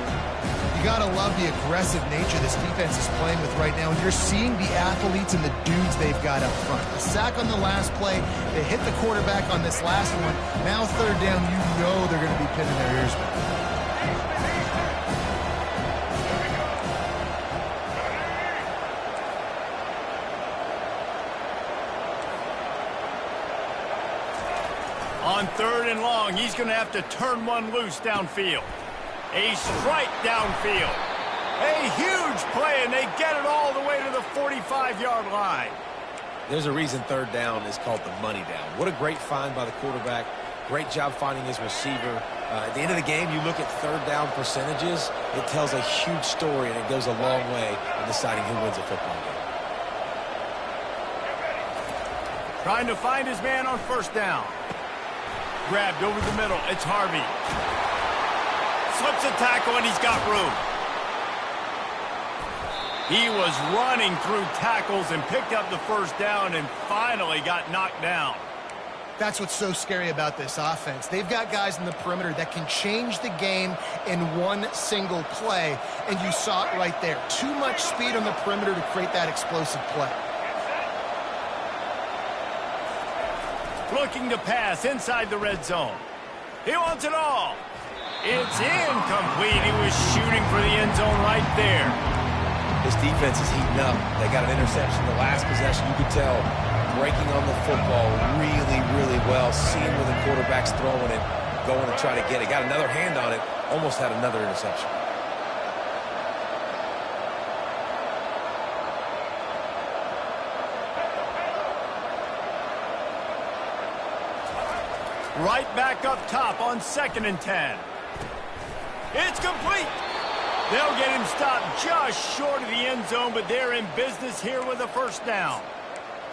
Speaker 3: You got to love the aggressive nature this defense is playing with right now, and you're seeing the athletes and the dudes they've got up front. A sack on the last play. They hit the quarterback on this last one. Now third down, you know they're going to be pinning their ears back.
Speaker 1: On third and long, he's going to have to turn one loose downfield. A strike downfield. A huge play, and they get it all the way to the 45-yard line.
Speaker 2: There's a reason third down is called the money down. What a great find by the quarterback. Great job finding his receiver. At the end of the game, you look at third down percentages. It tells a huge story, and it goes a long way in deciding who wins a football game.
Speaker 1: Trying to find his man on first down. Grabbed over the middle. It's Harvey. Slips a tackle, and he's got room. He was running through tackles and picked up the first down and finally got knocked down.
Speaker 3: That's what's so scary about this offense. They've got guys in the perimeter that can change the game in one single play, and you saw it right there. Too much speed on the perimeter to create that explosive play.
Speaker 1: Looking to pass inside the red zone. He wants it all. It's incomplete. He was shooting for the end zone right there.
Speaker 2: This defense is heating up. They got an interception the last possession. You could tell breaking on the football really, really well. Seeing where the quarterback's throwing it, going to try to get it. Got another hand on it. Almost had another interception.
Speaker 1: Right back up top on 2nd and 10. It's complete. They'll get him stopped just short of the end zone, but they're in business here with a first down.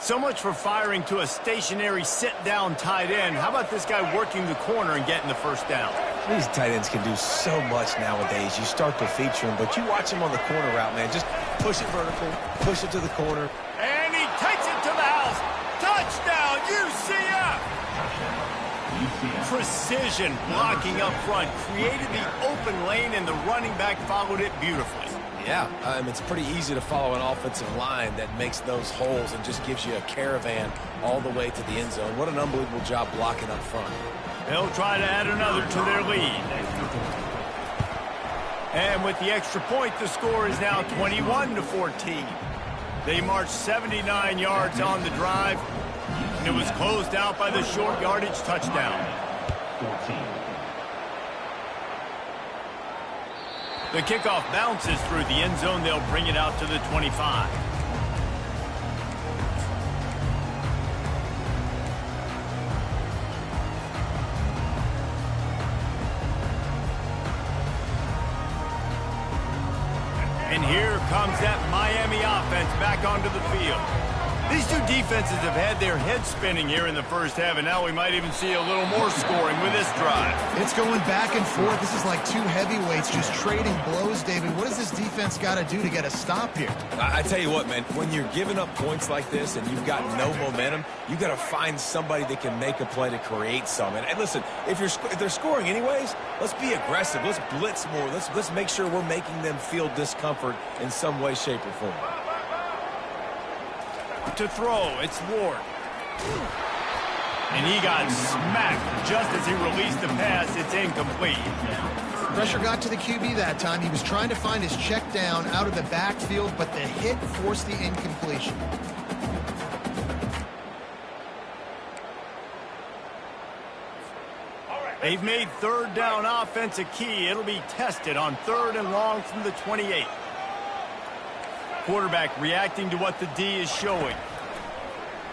Speaker 1: So much for firing to a stationary sit-down tight end. How about this guy working the corner and getting the first down?
Speaker 2: These tight ends can do so much nowadays. You start to feature them, but you watch him on the corner route, man. Just push it vertical, push it to the corner.
Speaker 1: And he takes it to the house. Touchdown, UCF! Precision blocking up front, created the open lane, and the running back followed it beautifully.
Speaker 2: Yeah, it's pretty easy to follow an offensive line that makes those holes and just gives you a caravan all the way to the end zone. What an unbelievable job blocking up front.
Speaker 1: They'll try to add another to their lead. And with the extra point, the score is now 21-14. They marched 79 yards on the drive, and it was closed out by the short yardage touchdown.
Speaker 4: 14.
Speaker 1: The kickoff bounces through the end zone. They'll bring it out to the 25. And here comes that Miami offense back onto the field. These two defenses have had their heads spinning here in the first half, and now we might even see a little more scoring with this drive.
Speaker 3: It's going back and forth. This is like two heavyweights just trading blows, David. What does this defense got to do to get a stop here?
Speaker 2: I tell you what, man, when you're giving up points like this and you've got no momentum, you got to find somebody that can make a play to create some. And listen, if they're scoring anyways, let's be aggressive. Let's blitz more. Let's make sure we're making them feel discomfort in some way, shape, or form.
Speaker 1: To throw, it's Ward. And he got smacked just as he released the pass. It's incomplete.
Speaker 3: Pressure got to the QB that time. He was trying to find his check down out of the backfield, but the hit forced the incompletion.
Speaker 1: They've made third down offense a key. It'll be tested on 3rd and long from the 28. Quarterback reacting to what the D is showing.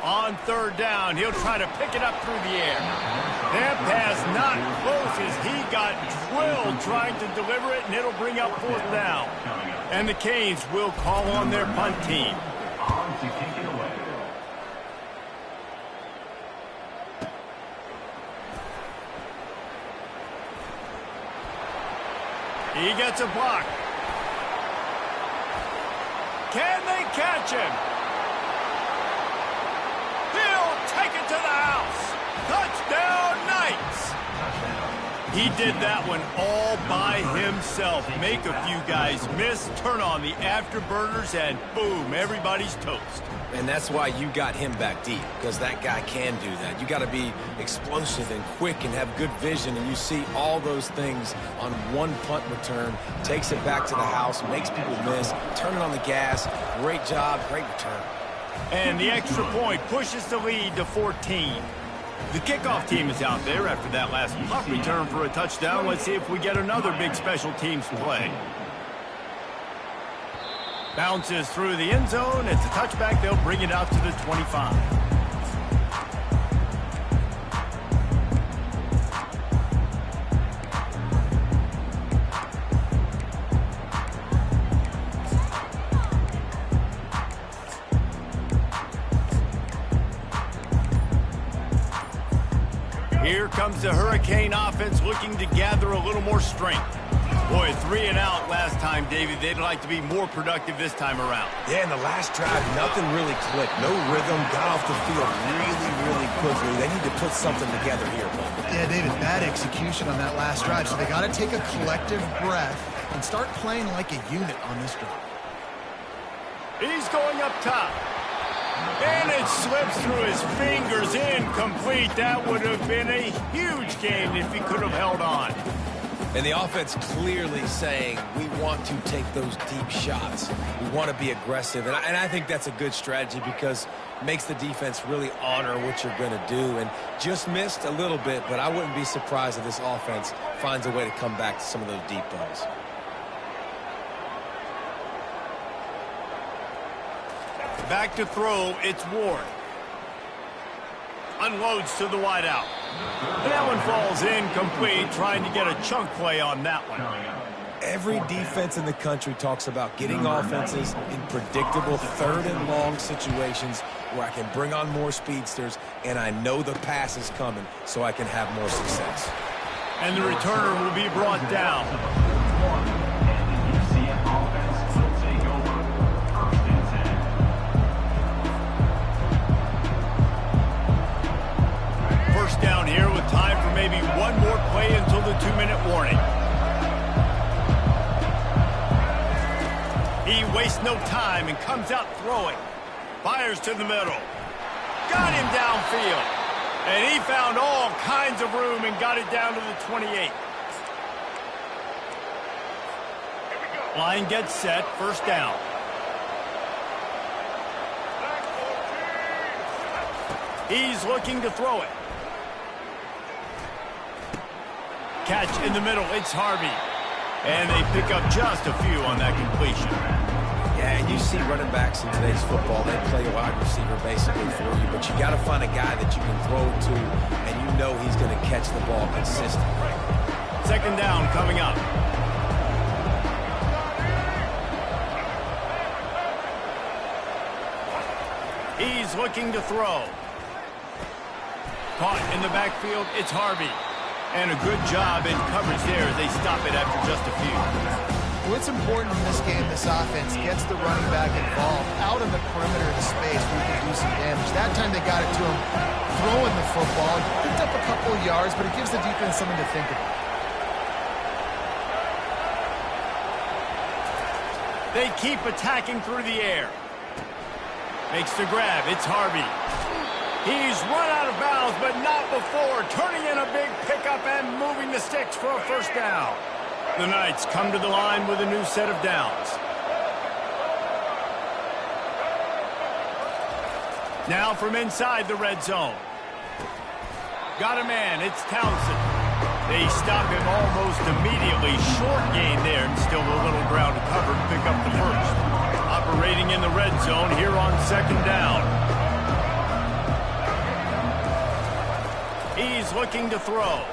Speaker 1: On 3rd down, he'll try to pick it up through the air. That pass not close as he got drilled trying to deliver it, and it'll bring up 4th down. And the Canes will call on their punt team.
Speaker 4: On to kick it away.
Speaker 1: He gets a block. Can they catch him? He'll take it to the house. Touchdown, Knights. He did that one all by himself. Make a few guys miss, turn on the afterburners, and boom, everybody's toast.
Speaker 2: And that's why you got him back deep, because that guy can do that. You got to be explosive and quick and have good vision, and you see all those things on one punt return. Takes it back to the house, makes people miss, turning on the gas. Great job, great return.
Speaker 1: And the extra point pushes the lead to 14. The kickoff team is out there after that last punt return for a touchdown. Let's see if we get another big special teams play. Bounces through the end zone. It's a touchback. They'll bring it out to the 25. Here comes the Hurricane offense looking to gather a little more strength. Boy, 3 and out last time, David. They'd like to be more productive this time around.
Speaker 2: Yeah, in the last drive, nothing really clicked. No rhythm, got off the field really quickly. They need to put something together here.
Speaker 3: Yeah, David, bad execution on that last drive, so they got to take a collective breath and start playing like a unit on this drive.
Speaker 1: He's going up top. And it slips through his fingers, incomplete. That would have been a huge game if he could have held on.
Speaker 2: And the offense clearly saying, we want to take those deep shots. We want to be aggressive. And I think that's a good strategy because it makes the defense really honor what you're going to do. And just missed a little bit, but I wouldn't be surprised if this offense finds a way to come back to some of those deep balls.
Speaker 1: Back to throw, it's Ward. Unloads to the wideout. That one falls incomplete, trying to get a chunk play on that one.
Speaker 2: Every defense in the country talks about getting offenses in predictable 3rd and long situations where I can bring on more speedsters and I know the pass is coming so I can have more success.
Speaker 1: And the returner will be brought down. First down here with time for maybe one more play until the 2-minute warning. He wastes no time and comes out throwing. Fires to the middle. Got him downfield. And he found all kinds of room and got it down to the 28. Line gets set, first down. He's looking to throw it. Catch in the middle, it's Harvey. And they pick up just a few on that completion.
Speaker 2: Yeah, and you see running backs in today's football, they play a wide receiver basically for you, but you got to find a guy that you can throw it to, and you know he's going to catch the ball consistently.
Speaker 1: Second down coming up. He's looking to throw. Caught in the backfield, it's Harvey. And a good job in coverage there as they stop it after just a few.
Speaker 3: What's important in this game, this offense gets the running back involved out on the perimeter of the space where you can do some damage. That time they got it to him throwing the football. Picked up a couple of yards, but it gives the defense something to think about.
Speaker 1: They keep attacking through the air. Makes the grab. It's Harvey. He's run out of bounds, but not before. Turning in a big pickup and moving the sticks for a first down. The Knights come to the line with a new set of downs. Now from inside the red zone. Got a man. It's Townsend. They stop him almost immediately. Short gain there, and still a little ground to cover to pick up the first. Operating in the red zone here on second down. He's looking to throw.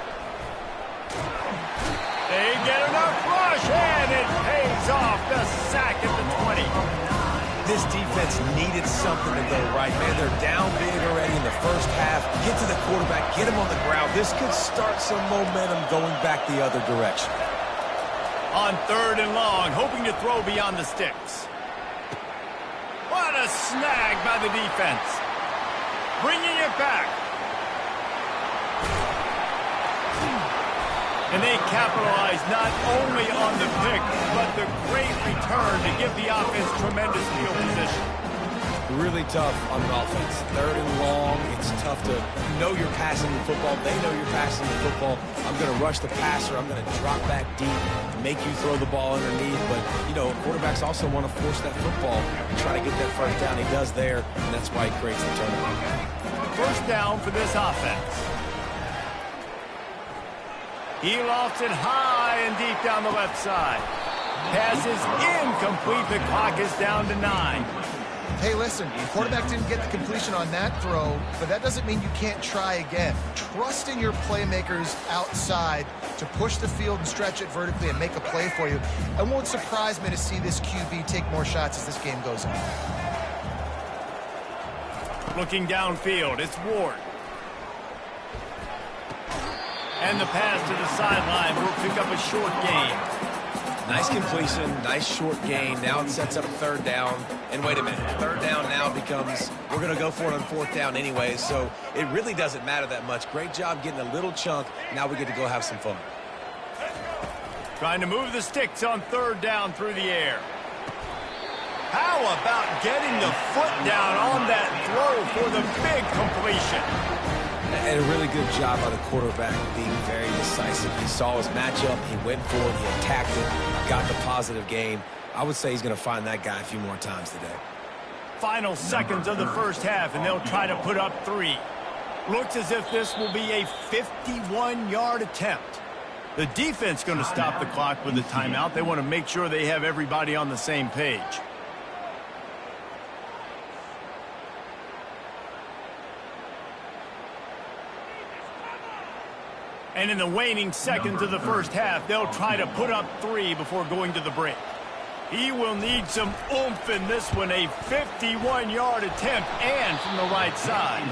Speaker 1: They get enough rush, and it pays off. The sack at the 20.
Speaker 2: This defense needed something to go right, man. They're down big already in the first half. Get to the quarterback, get him on the ground. This could start some momentum going back the other direction.
Speaker 1: On third and long, hoping to throw beyond the sticks. What a snag by the defense. Bringing it back. And they capitalize not only on the pick, but the great return to give the offense tremendous field position.
Speaker 2: Really tough on an offense. Third and long, it's tough to know you're passing the football. They know you're passing the football. I'm going to rush the passer. I'm going to drop back deep, make you throw the ball underneath. But, you know, quarterbacks also want to force that football and try to get that first down. He does there, and that's why he creates the turnover.
Speaker 1: First down for this offense. He lofts it high and deep down the left side. Pass is incomplete. The clock is down to 9.
Speaker 3: Hey, listen, the quarterback didn't get the completion on that throw, but that doesn't mean you can't try again. Trust in your playmakers outside to push the field and stretch it vertically and make a play for you. It won't surprise me to see this QB take more shots as this game goes on.
Speaker 1: Looking downfield, it's Ward. And the pass to the sideline will pick up a short gain.
Speaker 2: Nice completion, nice short gain. Now it sets up third down. And wait a minute, third down now becomes, we're going to go for it on fourth down anyway, so it really doesn't matter that much. Great job getting a little chunk. Now we get to go have some fun.
Speaker 1: Trying to move the sticks on third down through the air. How about getting the foot down on that throw for the big completion?
Speaker 2: And a really good job by the quarterback being very decisive. He saw his matchup, he went for it, he attacked it, got the positive gain. I would say he's going to find that guy a few more times today.
Speaker 1: Final seconds of the first half, and they'll try to put up 3. Looks as if this will be a 51-yard attempt. The defense going to stop the clock with a timeout. They want to make sure they have everybody on the same page. And in the waning seconds of the first half, they'll try to put up 3 before going to the break. He will need some oomph in this one, a 51-yard attempt, and from the right side.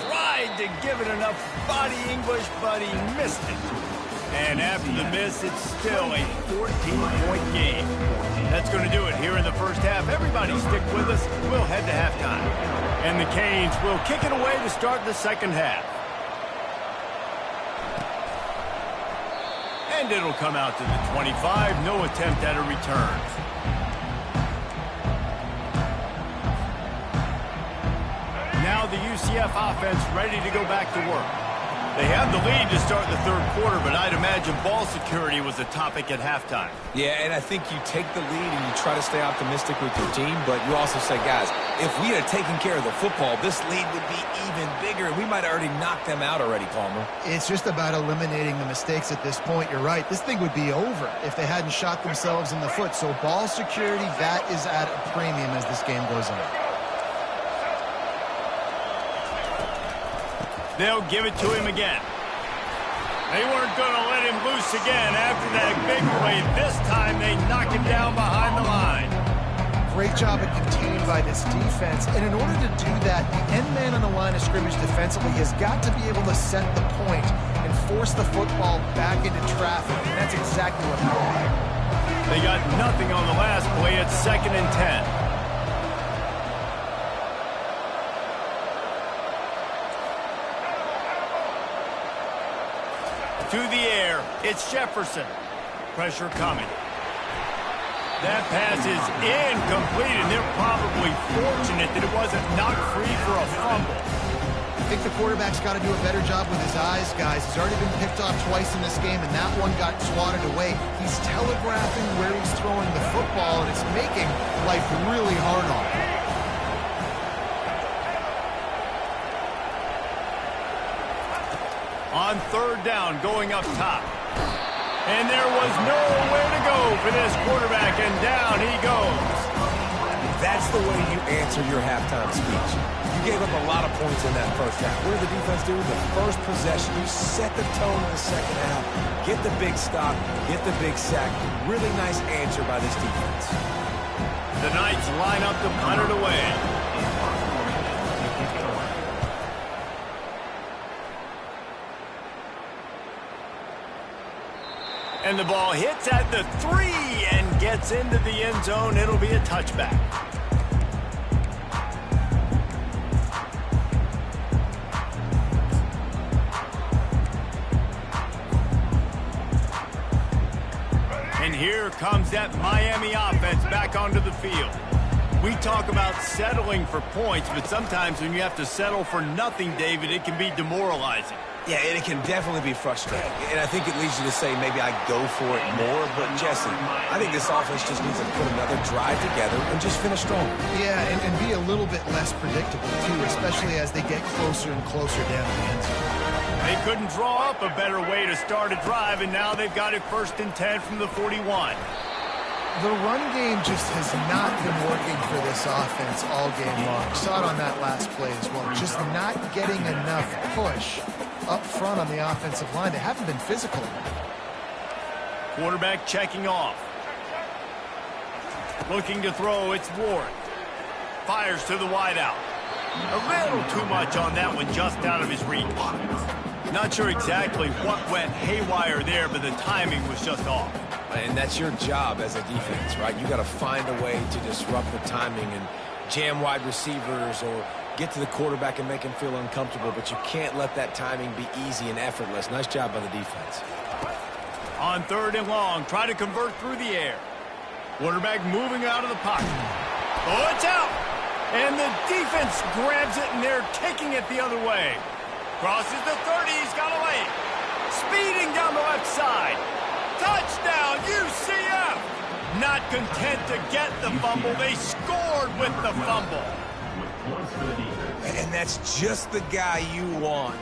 Speaker 1: Tried to give it enough body English, but he missed it. And after the miss, it's still a 14-point game. That's going to do it here in the first half. Everybody stick with us. We'll head to halftime. And the Canes will kick it away to start the second half. And it'll come out to the 25. No attempt at a return. Now the UCF offense ready to go back to work. They have the lead to start the third quarter, but I'd imagine ball security was a topic at halftime.
Speaker 2: Yeah, and I think you take the lead and you try to stay optimistic with your team, but you also say, guys, if we had taken care of the football, this lead would be even bigger, and we might have already knocked them out already, Palmer.
Speaker 3: It's just about eliminating the mistakes at this point. You're right. This thing would be over if they hadn't shot themselves in the foot. So ball security, that is at a premium as this game goes on.
Speaker 1: They'll give it to him again. They weren't going to let him loose again after that big play. This time they knock him down behind the line.
Speaker 3: Great job at containing by this defense. And in order to do that, the end man on the line of scrimmage defensively has got to be able to set the point and force the football back into traffic. And that's exactly what happened.
Speaker 1: They got nothing on the last play. It's 2nd and 10. To the air, it's Jefferson. Pressure coming. That pass is incomplete, and they're probably fortunate that it wasn't knocked free for a fumble.
Speaker 3: I think the quarterback's got to do a better job with his eyes, guys. He's already been picked off twice in this game, and that one got swatted away. He's telegraphing where he's throwing the football, and it's making life really hard on him.
Speaker 1: On 3rd down, going up top. And there was nowhere to go for this quarterback, and down he goes.
Speaker 2: That's the way you answer your halftime speech. You gave up a lot of points in that first half. What did the defense do? The first possession, you set the tone in the second half. Get the big stop, get the big sack. Really nice answer by this defense.
Speaker 1: The Knights line up to punt it away. And the ball hits at the 3 and gets into the end zone. It'll be a touchback. And here comes that Miami offense back onto the field. We talk about settling for points, but sometimes when you have to settle for nothing, David, it can be demoralizing.
Speaker 2: Yeah, and it can definitely be frustrating. And I think it leads you to say maybe I go for it more. But, Jesse, I think this offense just needs to put another drive together and just finish stronger.
Speaker 3: Yeah, and be a little bit less predictable, too, especially as they get closer and closer down the end zone.
Speaker 1: They couldn't draw up a better way to start a drive, and now they've got it 1st and 10 from the 41.
Speaker 3: The run game just has not been working for this offense all game long. Saw it on that last play as well. Just not getting enough push up front on the offensive line. They haven't been physical.
Speaker 1: Quarterback checking off. Looking to throw, it's Ward. Fires to the wideout. A little too much on that one, just out of his reach. Not sure exactly what went haywire there, but the timing was just off.
Speaker 2: And that's your job as a defense, right? You got to find a way to disrupt the timing and jam wide receivers or get to the quarterback and make him feel uncomfortable, but you can't let that timing be easy and effortless. Nice job by the defense.
Speaker 1: On 3rd and long, try to convert through the air. Quarterback moving out of the pocket. Oh, it's out! And the defense grabs it, and they're taking it the other way. Crosses the 30, he's got a lane. Speeding down the left side. Touchdown, UCF! Not content to get the fumble, they scored with the fumble.
Speaker 2: And that's just the guy you want